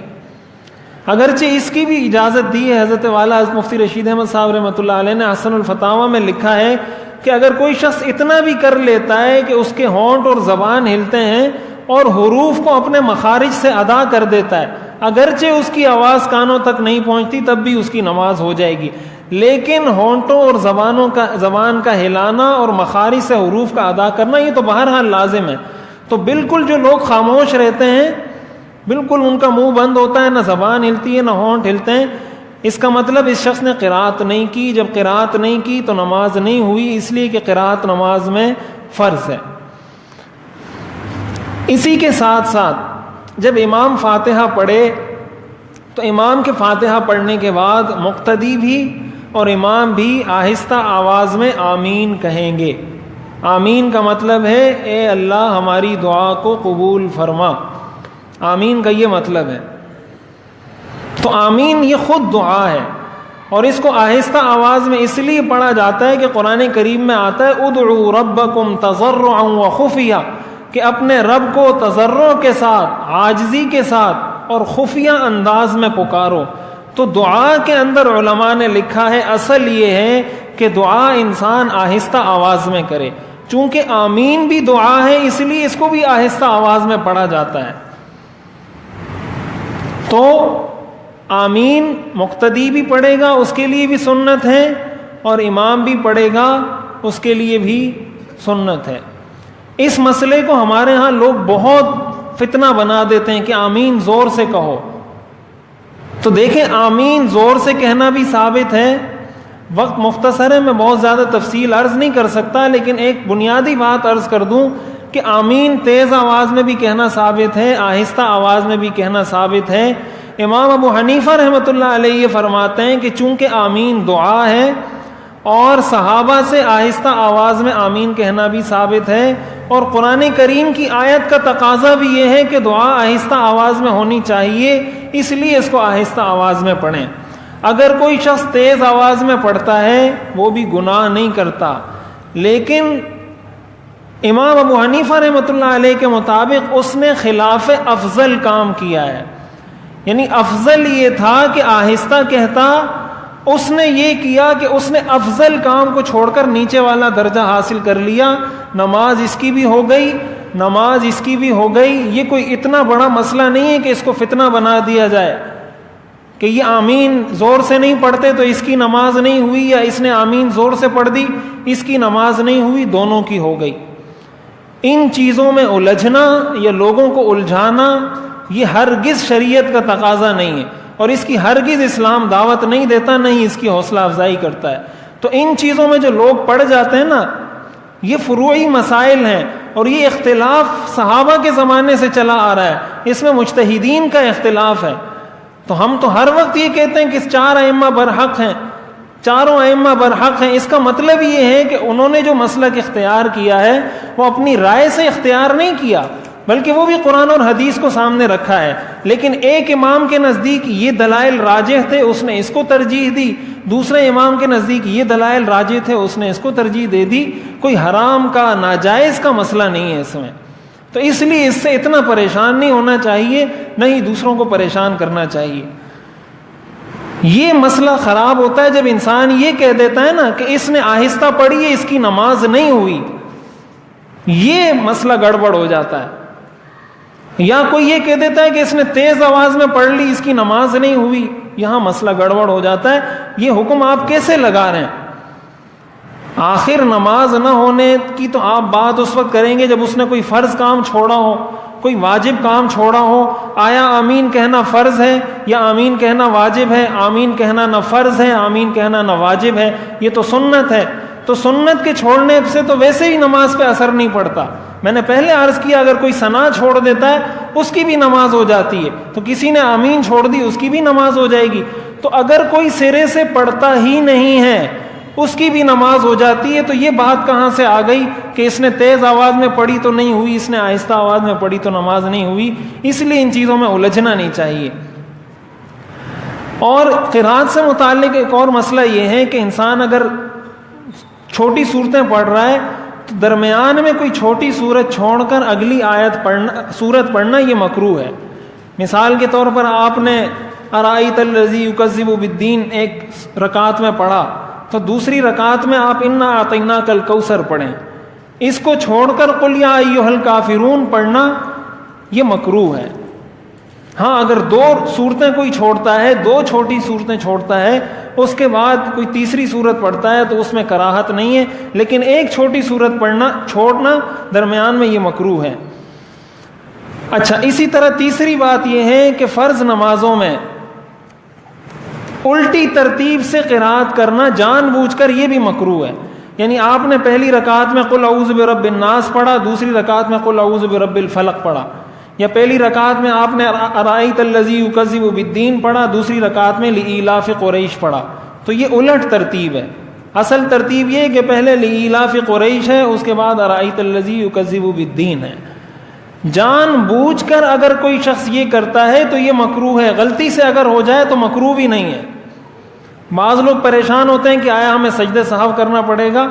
اگرچہ اس کی بھی اجازت دی ہے، حضرت والا حضرت مفتی رشید احمد صاحب رحمۃ اللہ علیہ نے حسن الفتاوی میں لکھا ہے کہ اگر کوئی شخص اتنا بھی کر لیتا ہے کہ اس کے ہونٹ اور زبان ہلتے ہیں اور حروف کو اپنے مخارج سے ادا کر دیتا ہے، اگرچہ اس کی آواز کانوں تک نہیں پہنچتی تب بھی اس کی نماز ہو جائے گی. لیکن ہونٹوں اور زبان کا ہلانا اور مخارج سے حروف کا ادا کرنا یہ تو بہرحال لازم ہے. تو بالکل جو لوگ خاموش رہتے ہیں، بالکل ان کا منہ بند ہوتا ہے، نہ زبان ہلتی ہے نہ ہونٹ ہلتے ہیں، اس کا مطلب اس شخص نے قرات نہیں کی. جب قرات نہیں کی تو نماز نہیں ہوئی، اس لیے کہ قرات نماز میں فرض ہے. اسی کے ساتھ ساتھ جب امام فاتحہ پڑھے تو امام کے فاتحہ پڑھنے کے بعد مقتدی بھی اور امام بھی آہستہ آواز میں آمین کہیں گے. آمین کا مطلب ہے اے اللہ ہماری دعا کو قبول فرما. آمین کا یہ مطلب ہے. تو آمین یہ خود دعا ہے اور اس کو آہستہ آواز میں اس لیے پڑھا جاتا ہے کہ قرآن کریم میں آتا ہے ادعوا ربکم تضرعا وخفیہ، کہ اپنے رب کو تضرع کے ساتھ، عاجزی کے ساتھ اور خفیہ انداز میں پکارو. تو دعا کے اندر علماء نے لکھا ہے اصل یہ ہے کہ دعا انسان آہستہ آواز میں کرے. چونکہ آمین بھی دعا ہے اس لیے اس کو بھی آہستہ آواز میں پڑھا جاتا ہے. تو آمین مقتدی بھی پڑھے گا اس کے لیے بھی سنت ہے, اور امام بھی پڑھے گا اس کے لیے بھی سنت ہے. اس مسئلے کو ہمارے ہاں لوگ بہت فتنہ بنا دیتے ہیں کہ آمین زور سے کہو. تو دیکھیں آمین زور سے کہنا بھی ثابت ہے. وقت مختصر ہے, میں بہت زیادہ تفصیل عرض نہیں کر سکتا, لیکن ایک بنیادی بات عرض کر دوں کہ آمین تیز آواز میں بھی کہنا ثابت ہے, آہستہ آواز میں بھی کہنا ثابت ہے. امام ابو حنیفہ رحمۃ اللہ علیہ یہ فرماتے ہیں کہ چونکہ آمین دعا ہے اور صحابہ سے آہستہ آواز میں آمین کہنا بھی ثابت ہے, اور قرآن کریم کی آیت کا تقاضا بھی یہ ہے کہ دعا آہستہ آواز میں ہونی چاہیے, اس لیے اس کو آہستہ آواز میں پڑھیں. اگر کوئی شخص تیز آواز میں پڑھتا ہے وہ بھی گناہ نہیں کرتا, لیکن امام ابو حنیفہ رحمۃ اللہ علیہ کے مطابق اس نے خلاف افضل کام کیا ہے. یعنی افضل یہ تھا کہ آہستہ کہتا, اس نے یہ کیا کہ اس نے افضل کام کو چھوڑ کر نیچے والا درجہ حاصل کر لیا. نماز اس کی بھی ہو گئی, نماز اس کی بھی ہو گئی. یہ کوئی اتنا بڑا مسئلہ نہیں ہے کہ اس کو فتنہ بنا دیا جائے کہ یہ آمین زور سے نہیں پڑھتے تو اس کی نماز نہیں ہوئی, یا اس نے آمین زور سے پڑھ دی اس کی نماز نہیں ہوئی, دونوں کی ہو گئی. ان چیزوں میں الجھنا یا لوگوں کو الجھانا یہ ہرگز شریعت کا تقاضا نہیں ہے, اور اس کی ہرگز اسلام دعوت نہیں دیتا, نہیں اس کی حوصلہ افزائی کرتا ہے. تو ان چیزوں میں جو لوگ پڑ جاتے ہیں نا, یہ فروعی مسائل ہیں, اور یہ اختلاف صحابہ کے زمانے سے چلا آ رہا ہے, اس میں مجتہدین کا اختلاف ہے. تو ہم تو ہر وقت یہ کہتے ہیں کہ 4 ائمہ برحق ہیں, چاروں ائمہ برحق ہیں. اس کا مطلب یہ ہے کہ انہوں نے جو مسلک اختیار کیا ہے وہ اپنی رائے سے اختیار نہیں کیا, بلکہ وہ بھی قرآن اور حدیث کو سامنے رکھا ہے. لیکن ایک امام کے نزدیک یہ دلائل راجح تھے, اس نے اس کو ترجیح دی. دوسرے امام کے نزدیک یہ دلائل راجح تھے, اس نے اس کو ترجیح دے دی. کوئی حرام کا ناجائز کا مسئلہ نہیں ہے اس میں. تو اس لیے اس سے اتنا پریشان نہیں ہونا چاہیے, نہ ہی دوسروں کو پریشان کرنا چاہیے. یہ مسئلہ خراب ہوتا ہے جب انسان یہ کہہ دیتا ہے نا کہ اس نے آہستہ پڑھی ہے اس کی نماز نہیں ہوئی, یہ مسئلہ گڑبڑ ہو جاتا ہے. یا کوئی یہ کہہ دیتا ہے کہ اس نے تیز آواز میں پڑھ لی اس کی نماز نہیں ہوئی, یہاں مسئلہ گڑبڑ ہو جاتا ہے. یہ حکم آپ کیسے لگا رہے ہیں؟ آخر نماز نہ ہونے کی تو آپ بات اس وقت کریں گے جب اس نے کوئی فرض کام چھوڑا ہو, کوئی واجب کام چھوڑا ہو. آیا آمین کہنا فرض ہے یا آمین کہنا واجب ہے؟ آمین کہنا نہ فرض ہے, آمین کہنا نہ واجب ہے, یہ تو سنت ہے. تو سنت کے چھوڑنے سے تو ویسے ہی نماز پہ اثر نہیں پڑتا. میں نے پہلے عرض کیا اگر کوئی ثنا چھوڑ دیتا ہے اس کی بھی نماز ہو جاتی ہے, تو کسی نے آمین چھوڑ دی اس کی بھی نماز ہو جائے گی. تو اگر کوئی سرے سے پڑھتا ہی نہیں ہے اس کی بھی نماز ہو جاتی ہے. تو یہ بات کہاں سے آ گئی کہ اس نے تیز آواز میں پڑھی تو نہیں ہوئی, اس نے آہستہ آواز میں پڑھی تو نماز نہیں ہوئی؟ اس لیے ان چیزوں میں الجھنا نہیں چاہیے. اور قرات سے متعلق ایک اور مسئلہ یہ ہے کہ انسان اگر چھوٹی صورتیں پڑھ رہا ہے تو درمیان میں کوئی چھوٹی صورت چھوڑ کر اگلی صورت پڑھنا یہ مکروہ ہے. مثال کے طور پر آپ نے ارائیت الذی یکذب بالدین ایک رکعت میں پڑھا, تو دوسری رکعت میں آپ انا اعطیناک الکوثر پڑھیں. اس کو چھوڑ کر قل یا ایھا الکافرون پڑھنا یہ مکروہ ہے. ہاں اگر 2 صورتیں کوئی چھوڑتا ہے, 2 چھوٹی صورتیں چھوڑتا ہے, اس کے بعد کوئی تیسری صورت پڑھتا ہے تو اس میں کراہت نہیں ہے, لیکن ایک چھوٹی صورت چھوڑنا درمیان میں یہ مکروہ ہے. اچھا, اسی طرح تیسری بات یہ ہے کہ فرض نمازوں میں الٹی ترتیب سے قرات کرنا جان بوجھ کر یہ بھی مکروہ ہے. یعنی آپ نے پہلی رکعت میں قل اعوذ برب الناس پڑھا, دوسری رکعت میں قل اعوذ برب الفلق پڑھا, یا پہلی رکعت میں آپ نے ارائیت الذی یکذب بالدین پڑھا, دوسری رکعت میں لإیلاف قریش پڑھا. تو یہ الٹ ترتیب ہے. اصل ترتیب یہ کہ پہلے لإیلاف قریش ہے, اس کے بعد ارائیت الذی یکذب بالدین ہے. جان بوجھ کر اگر کوئی شخص یہ کرتا ہے تو یہ مکروہ ہے. غلطی سے اگر ہو جائے تو مکروہ بھی نہیں ہے. بعض لوگ پریشان ہوتے ہیں کہ آیا ہمیں سجدہ سہو کرنا پڑے گا,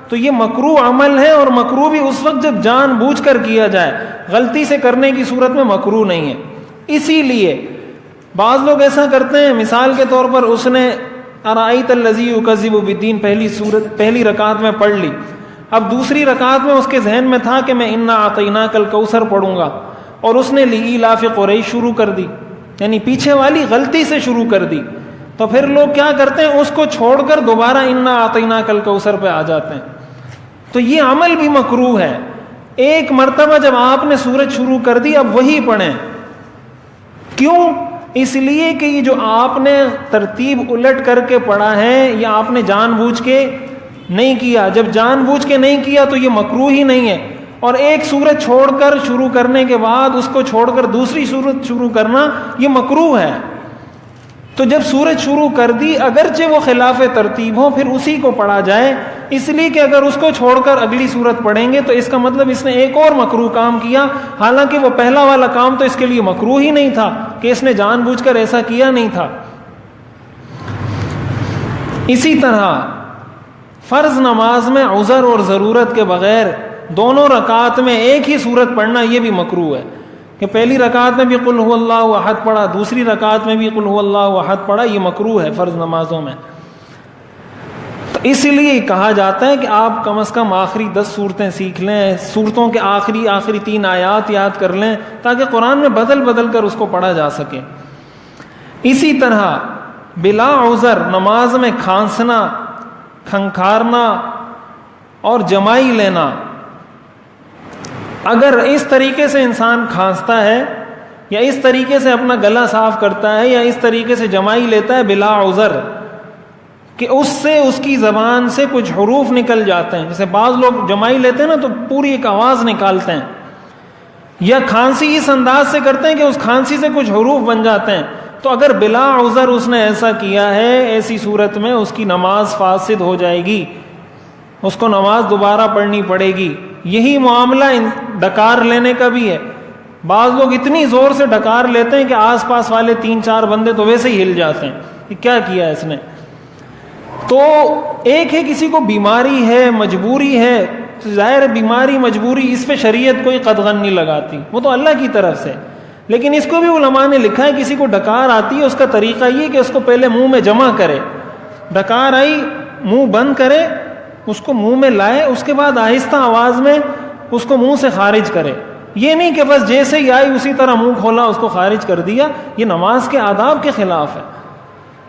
تو یہ مکروہ عمل ہے, اور مکروہ بھی اس وقت جب جان بوجھ کر کیا جائے, غلطی سے کرنے کی صورت میں مکروہ نہیں ہے. اسی لیے بعض لوگ ایسا کرتے ہیں, مثال کے طور پر اس نے ارائیت الذی یکذب بالدین پہلی رکعت میں پڑھ لی. اب دوسری رکعت میں اس کے ذہن میں تھا کہ میں انا اعطیناک الکوثر پڑھوں گا, اور اس نے لإیلاف قریش شروع کر دی, یعنی پیچھے والی غلطی سے شروع کر دی. تو پھر لوگ کیا کرتے ہیں, اس کو چھوڑ کر دوبارہ انا اعطیناک الکوثر پہ آ جاتے ہیں. تو یہ عمل بھی مکروہ ہے. ایک مرتبہ جب آپ نے سورت شروع کر دی اب وہی پڑھیں. کیوں؟ اس لیے کہ یہ جو آپ نے ترتیب الٹ کر کے پڑھا ہے یا آپ نے جان بوجھ کے نہیں کیا. جب جان بوجھ کے نہیں کیا تو یہ مکروہ ہی نہیں ہے. اور ایک سورت چھوڑ کر شروع کرنے کے بعد اس کو چھوڑ کر دوسری سورت شروع کرنا یہ مکروہ ہے. تو جب سورت شروع کر دی اگرچہ وہ خلاف ترتیب ہو پھر اسی کو پڑھا جائے, اس لیے کہ اگر اس کو چھوڑ کر اگلی سورت پڑھیں گے تو اس کا مطلب اس نے ایک اور مکروہ کام کیا, حالانکہ وہ پہلا والا کام تو اس کے لیے مکروہ ہی نہیں تھا کہ اس نے جان بوجھ کر ایسا کیا نہیں تھا. اسی طرح فرض نماز میں عذر اور ضرورت کے بغیر دونوں رکعات میں ایک ہی سورت پڑھنا یہ بھی مکروہ ہے کہ پہلی رکعت میں بھی قل هو اللہ احد پڑھا, دوسری رکعت میں بھی قل هو اللہ احد پڑھا. یہ مکروہ ہے فرض نمازوں میں. تو اس لیے کہا جاتا ہے کہ آپ کم از کم آخری 10 صورتیں سیکھ لیں, صورتوں کے آخری 3 آیات یاد کر لیں تاکہ قرآن میں بدل بدل کر اس کو پڑھا جا سکے. اسی طرح بلا عذر نماز میں کھانسنا, کھنکھارنا اور جمائی لینا, اگر اس طریقے سے انسان کھانستا ہے یا اس طریقے سے اپنا گلا صاف کرتا ہے یا اس طریقے سے جمائی لیتا ہے بلا عذر کہ اس سے اس کی زبان سے کچھ حروف نکل جاتے ہیں, جیسے بعض لوگ جمائی لیتے ہیں نا تو پوری ایک آواز نکالتے ہیں, یا کھانسی اس انداز سے کرتے ہیں کہ اس کھانسی سے کچھ حروف بن جاتے ہیں, تو اگر بلا عذر اس نے ایسا کیا ہے ایسی صورت میں اس کی نماز فاسد ہو جائے گی, اس کو نماز دوبارہ پڑھنی پڑے گی. یہی معاملہ ڈکار لینے کا بھی ہے. بعض لوگ اتنی زور سے ڈکار لیتے ہیں کہ آس پاس والے 3-4 بندے تو ویسے ہی ہل جاتے ہیں کہ کیا کیا اس نے. تو ایک ہے کسی کو بیماری ہے, مجبوری ہے, ظاہر بیماری مجبوری اس پہ شریعت کوئی قدغن نہیں لگاتی, وہ تو اللہ کی طرف سے. لیکن اس کو بھی علماء نے لکھا ہے کسی کو ڈکار آتی ہے اس کا طریقہ یہ کہ اس کو پہلے منہ میں جمع کرے, ڈکار آئی منہ بند کرے, اس کو منہ میں لائے, اس کے بعد آہستہ آواز میں اس کو منہ سے خارج کرے. یہ نہیں کہ بس جیسے ہی آئی اسی طرح منہ کھولا اس کو خارج کر دیا, یہ نماز کے آداب کے خلاف ہے.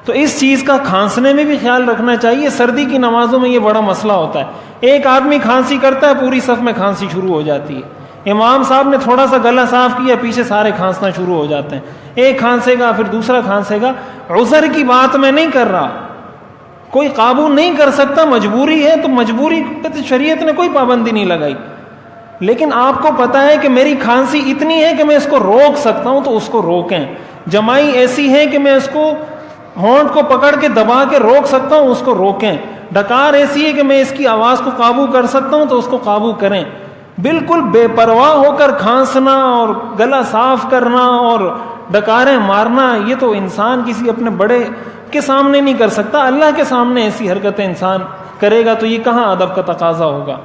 تو اس چیز کا کھانسنے میں بھی خیال رکھنا چاہیے. سردی کی نمازوں میں یہ بڑا مسئلہ ہوتا ہے, ایک آدمی کھانسی کرتا ہے پوری صف میں کھانسی شروع ہو جاتی ہے. امام صاحب نے تھوڑا سا گلا صاف کیا پیچھے سارے کھانسنا شروع ہو جاتے ہیں, ایک کھانسے گا پھر دوسرا کھانسے گا. عذر کی بات میں نہیں کر رہا, کوئی قابو نہیں کر سکتا, مجبوری ہے تو مجبوری پہ شریعت نے کوئی پابندی نہیں لگائی. لیکن آپ کو پتا ہے کہ میری کھانسی اتنی ہے کہ میں اس کو روک سکتا ہوں تو اس کو روکیں. جمائی ایسی ہے کہ میں اس کو ہونٹ کو پکڑ کے دبا کے روک سکتا ہوں, اس کو روکیں. ڈکار ایسی ہے کہ میں اس کی آواز کو قابو کر سکتا ہوں تو اس کو قابو کریں. بالکل بے پرواہ ہو کر کھانسنا اور گلا صاف کرنا اور ڈکاریں مارنا یہ تو انسان کسی اپنے بڑے کے سامنے نہیں کر سکتا. اللہ کے سامنے ایسی حرکتیں انسان کرے گا تو یہ کہاں ادب کا تقاضا ہوگا.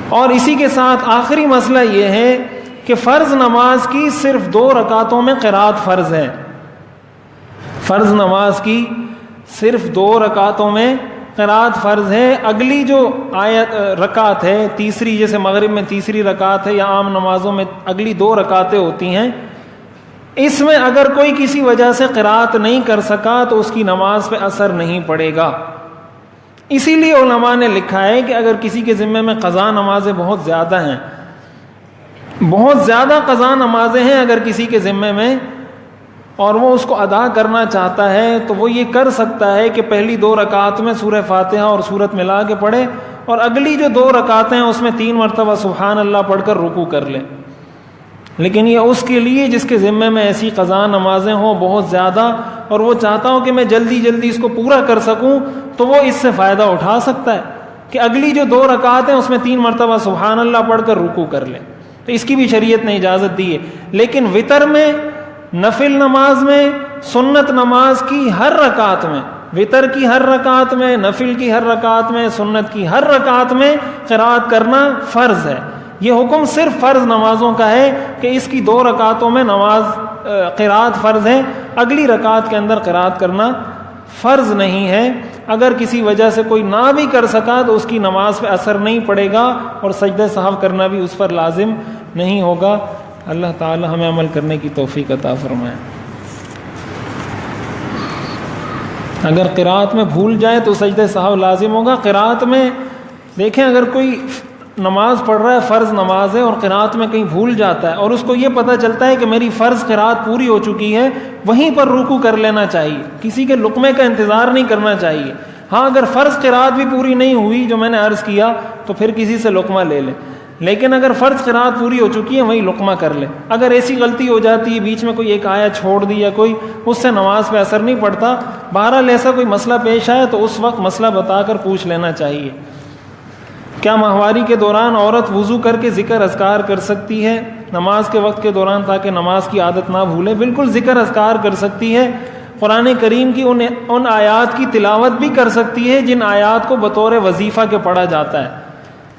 اور اسی کے ساتھ آخری مسئلہ یہ ہے کہ فرض نماز کی صرف 2 رکعتوں میں قرات فرض ہے. فرض نماز کی صرف 2 رکعتوں میں قرات فرض ہے. اگلی جو رکعت ہے تیسری, جیسے مغرب میں تیسری رکعت ہے یا عام نمازوں میں اگلی 2 رکعتیں ہوتی ہیں, اس میں اگر کوئی کسی وجہ سے قرات نہیں کر سکا تو اس کی نماز پہ اثر نہیں پڑے گا. اسی لیے علماء نے لکھا ہے کہ اگر کسی کے ذمے میں قضا نمازیں بہت زیادہ ہیں, بہت زیادہ قضا نمازیں ہیں اگر کسی کے ذمے میں, اور وہ اس کو ادا کرنا چاہتا ہے تو وہ یہ کر سکتا ہے کہ پہلی 2 رکعت میں سورہ فاتحہ اور سورت ملا کے پڑھے, اور اگلی جو 2 رکعتیں ہیں اس میں 3 مرتبہ سبحان اللہ پڑھ کر رکوع کر لے. لیکن یہ اس کے لیے جس کے ذمے میں ایسی قضا نمازیں ہوں بہت زیادہ, اور وہ چاہتا ہوں کہ میں جلدی جلدی اس کو پورا کر سکوں, تو وہ اس سے فائدہ اٹھا سکتا ہے کہ اگلی جو 2 رکعت ہیں اس میں 3 مرتبہ سبحان اللہ پڑھ کر رکوع کر لے. تو اس کی بھی شریعت نے اجازت دی ہے. لیکن وتر میں, نفل نماز میں, سنت نماز کی ہر رکعت میں, وتر کی ہر رکعت میں, نفل کی ہر رکعت میں, سنت کی ہر رکعت میں قرات کرنا فرض ہے. یہ حکم صرف فرض نمازوں کا ہے کہ اس کی 2 رکعتوں میں نماز قرات فرض ہے, اگلی رکعت کے اندر قرات کرنا فرض نہیں ہے. اگر کسی وجہ سے کوئی نہ بھی کر سکا تو اس کی نماز پہ اثر نہیں پڑے گا اور سجدہ سہو کرنا بھی اس پر لازم نہیں ہوگا. اللہ تعالی ہمیں عمل کرنے کی توفیق عطا فرمائے. اگر قرات میں بھول جائے تو سجدہ سہو لازم ہوگا. قرات میں دیکھیں اگر کوئی نماز پڑھ رہا ہے، فرض نماز ہے، اور قرات میں کہیں بھول جاتا ہے اور اس کو یہ پتہ چلتا ہے کہ میری فرض قرات پوری ہو چکی ہے، وہیں پر رکوع کر لینا چاہیے. کسی کے لقمے کا انتظار نہیں کرنا چاہیے. ہاں اگر فرض قرات بھی پوری نہیں ہوئی جو میں نے عرض کیا تو پھر کسی سے لقمہ لے لے، لیکن اگر فرض قرات پوری ہو چکی ہے وہیں لقمہ کر لے. اگر ایسی غلطی ہو جاتی ہے بیچ میں کوئی ایک آیا چھوڑ دی یا کوئی، اس سے نماز پہ اثر نہیں پڑتا. بہرحال ایسا کوئی مسئلہ پیش آئے تو اس وقت مسئلہ بتا کر پوچھ لینا چاہیے. کیا ماہواری کے دوران عورت وضو کر کے ذکر اذکار کر سکتی ہے نماز کے وقت کے دوران تاکہ نماز کی عادت نہ بھولے؟ بالکل ذکر اذکار کر سکتی ہے. قرآن کریم کی ان آیات کی تلاوت بھی کر سکتی ہے جن آیات کو بطور وظیفہ کے پڑھا جاتا ہے.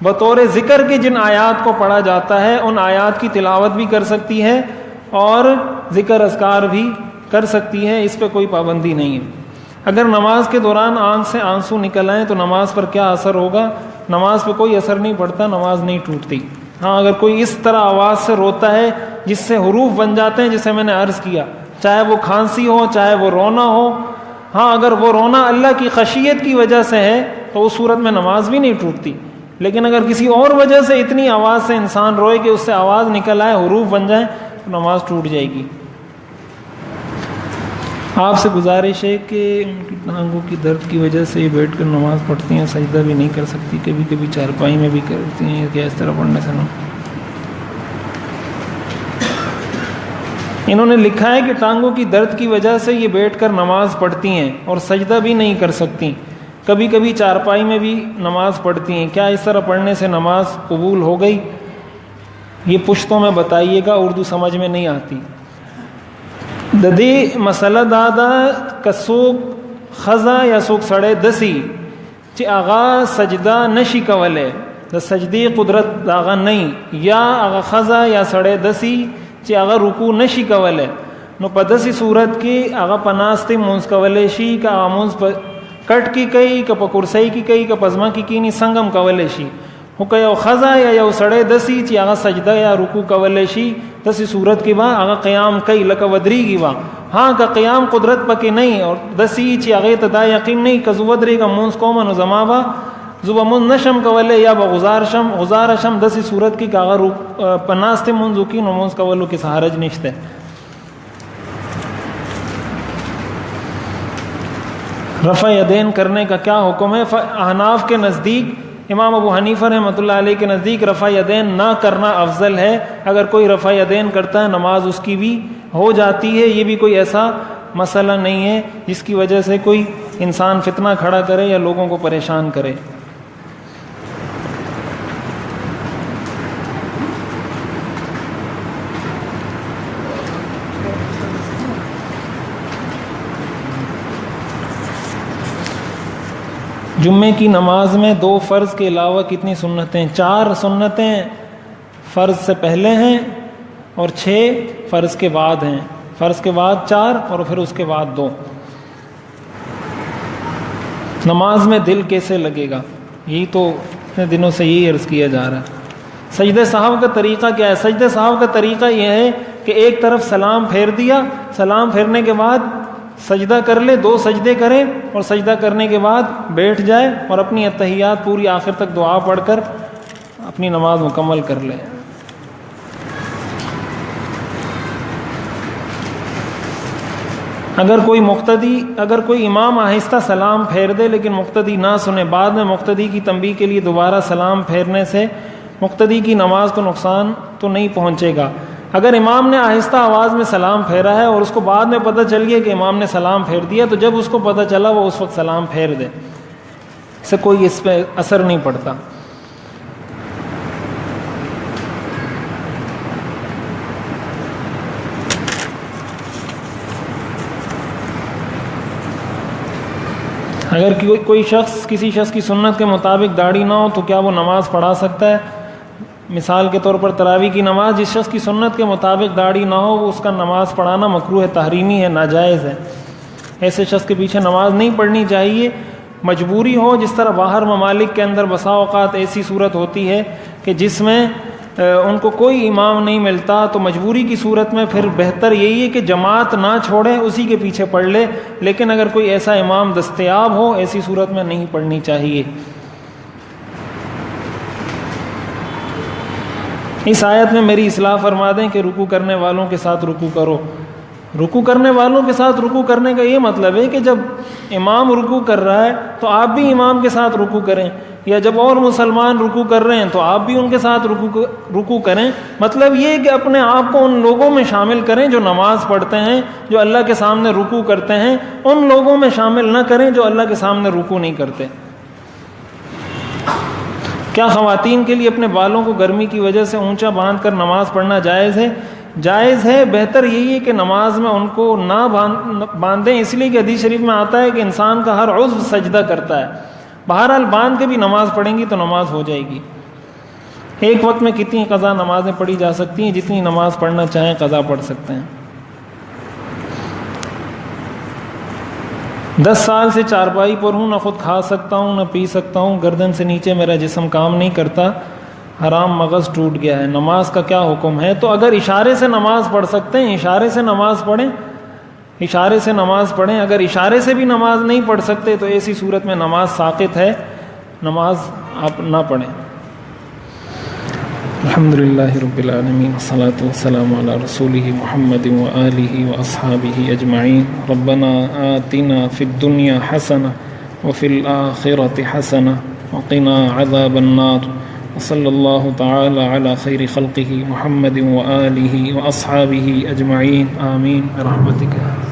بطور ذکر کے جن آیات کو پڑھا جاتا ہے ان آیات کی تلاوت بھی کر سکتی ہے اور ذکر اذکار بھی کر سکتی ہے. اس پہ کوئی پابندی نہیں ہے. اگر نماز کے دوران آنکھ سے آنسو نکل آئیں تو نماز پر کیا اثر ہوگا؟ نماز پہ کوئی اثر نہیں پڑتا، نماز نہیں ٹوٹتی. ہاں اگر کوئی اس طرح آواز سے روتا ہے جس سے حروف بن جاتے ہیں جسے میں نے عرض کیا، چاہے وہ کھانسی ہو چاہے وہ رونا ہو، ہاں اگر وہ رونا اللہ کی خشیت کی وجہ سے ہے تو اس صورت میں نماز بھی نہیں ٹوٹتی. لیکن اگر کسی اور وجہ سے اتنی آواز سے انسان روئے کہ اس سے آواز نکل آئے، حروف بن جائیں، تو نماز ٹوٹ جائے گی. آپ سے گزارش ہے کہ ان کی ٹانگوں کی درد کی وجہ سے یہ بیٹھ کر نماز پڑھتی ہیں، سجدہ بھی نہیں کر سکتی، کبھی کبھی چارپائی میں بھی کرتی ہیں، کیا اس طرح پڑھنے سے نہ؟ انہوں نے لکھا ہے کہ ٹانگوں کی درد کی وجہ سے یہ بیٹھ کر نماز پڑھتی ہیں اور سجدہ بھی نہیں کر سکتی، کبھی کبھی چارپائی میں بھی نماز پڑھتی ہیں. کیا اس طرح پڑھنے سے نماز قبول ہو گئی؟ یہ پشتوں میں بتائیے گا، اردو سمجھ میں نہیں آتی. ددی مسئلہ دادا کسوک خزا یا سوک سڑے دسی چی آغا سجدہ نشی کولے دا سجدی قدرت داغا نہیں، یا آغا خزا یا سڑے دسی چی آغا رکوع نشی کولے نو پدسی صورت کی آغا پناستی منز کولے شی کا آغا منز کٹ کی کئی کا پا کرسی کی کئی کا پزما کی کینی سنگم کولے شی ہو کہ یو خزا یا یو سڑے دسی چی آغا سجدہ یا رکوع کولے شی دسی صورت کی با آغا قیام کئی لکا ودری کی با. ہاں کا قیام قدرت پکی نہیں اور دسی چی آغی تدا یقین نہیں کا زودری کا منز کومن و زما با زبا منز نشم کولے یا با غزار شم دسی صورت کی کا آغا پناستے منزو کی نو منز کولو کی سہارج نشتے. رفع یدین کرنے کا کیا حکم ہے؟ احناف کے نزدیک، امام ابو حنیفہ رحمۃ اللہ علیہ کے نزدیک رفع یدین نہ کرنا افضل ہے. اگر کوئی رفع یدین کرتا ہے نماز اس کی بھی ہو جاتی ہے. یہ بھی کوئی ایسا مسئلہ نہیں ہے جس کی وجہ سے کوئی انسان فتنہ کھڑا کرے یا لوگوں کو پریشان کرے. جمعے کی نماز میں 2 فرض کے علاوہ کتنی سنتیں؟ 4 سنتیں فرض سے پہلے ہیں اور 6 فرض کے بعد ہیں. فرض کے بعد 4 اور پھر اس کے بعد 2. نماز میں دل کیسے لگے گا؟ یہی تو اتنے دنوں سے یہی عرض کیا جا رہا ہے. سجدہ سہو کا طریقہ کیا ہے؟ سجدہ سہو کا طریقہ یہ ہے کہ ایک طرف سلام پھیر دیا، سلام پھیرنے کے بعد سجدہ کر لے، 2 سجدے کرے اور سجدہ کرنے کے بعد بیٹھ جائے اور اپنی اتحیات پوری آخر تک دعا پڑھ کر اپنی نماز مکمل کر لے. اگر کوئی امام آہستہ سلام پھیر دے لیکن مقتدی نہ سنے، بعد میں مقتدی کی تنبیہ کے لیے دوبارہ سلام پھیرنے سے مقتدی کی نماز کو نقصان تو نہیں پہنچے گا. اگر امام نے آہستہ آواز میں سلام پھیرا ہے اور اس کو بعد میں پتہ چل گیا کہ امام نے سلام پھیر دیا تو جب اس کو پتہ چلا وہ اس وقت سلام پھیر دے، اس سے کوئی اس پہ اثر نہیں پڑتا. اگر کسی شخص کی سنت کے مطابق داڑھی نہ ہو تو کیا وہ نماز پڑھا سکتا ہے؟ مثال کے طور پر تراویح کی نماز، جس شخص کی سنت کے مطابق داڑھی نہ ہو وہ اس کا نماز پڑھانا مکروہ تحریمی ہے، ناجائز ہے. ایسے شخص کے پیچھے نماز نہیں پڑھنی چاہیے. مجبوری ہو، جس طرح باہر ممالک کے اندر بسا اوقات ایسی صورت ہوتی ہے کہ جس میں ان کو کوئی امام نہیں ملتا، تو مجبوری کی صورت میں پھر بہتر یہی ہے کہ جماعت نہ چھوڑیں، اسی کے پیچھے پڑھ لے. لیکن اگر کوئی ایسا امام دستیاب ہو، ایسی صورت میں نہیں پڑھنی چاہیے. اس آیت میں میری اصلاح فرما دیں کہ رکوع کرنے والوں کے ساتھ رکوع کرو. رکوع کرنے والوں کے ساتھ رکوع کرنے کا یہ مطلب ہے کہ جب امام رکوع کر رہا ہے تو آپ بھی امام کے ساتھ رکوع کریں، یا جب اور مسلمان رکوع کر رہے ہیں تو آپ بھی ان کے ساتھ رکوع کریں. مطلب یہ کہ اپنے آپ کو ان لوگوں میں شامل کریں جو نماز پڑھتے ہیں، جو اللہ کے سامنے رکوع کرتے ہیں. ان لوگوں میں شامل نہ کریں جو اللہ کے سامنے رکوع نہیں کرتے. کیا خواتین کے لیے اپنے بالوں کو گرمی کی وجہ سے اونچا باندھ کر نماز پڑھنا جائز ہے؟ جائز ہے. بہتر یہی ہے کہ نماز میں ان کو نہ باندھیں، اس لیے کہ حدیث شریف میں آتا ہے کہ انسان کا ہر عضو سجدہ کرتا ہے. بہرحال باندھ کے بھی نماز پڑھیں گی تو نماز ہو جائے گی. ایک وقت میں کتنی قضا نمازیں پڑھی جا سکتی ہیں؟ جتنی نماز پڑھنا چاہیں قضا پڑھ سکتے ہیں. 10 سال سے چارپائی پر ہوں، نہ خود کھا سکتا ہوں نہ پی سکتا ہوں، گردن سے نیچے میرا جسم کام نہیں کرتا، حرام مغز ٹوٹ گیا ہے، نماز کا کیا حکم ہے؟ تو اگر اشارے سے نماز پڑھ سکتے ہیں اشارے سے نماز پڑھیں، اشارے سے نماز پڑھیں. اگر اشارے سے بھی نماز نہیں پڑھ سکتے تو ایسی صورت میں نماز ساقط ہے، نماز آپ نہ پڑھیں. الحمدللہ رب العالمین والصلاة والسلام علی رسولہ محمد وآلہ واصحابہ اجمعین. ربنا آتنا فی الدنیا حسنہ وفی الآخرۃ حسنہ وقنا عذاب النار. وصلی اللہ تعالی علی خیر خلقہ محمد وآلہ واصحابہ اجمعین. آمین برحمتک.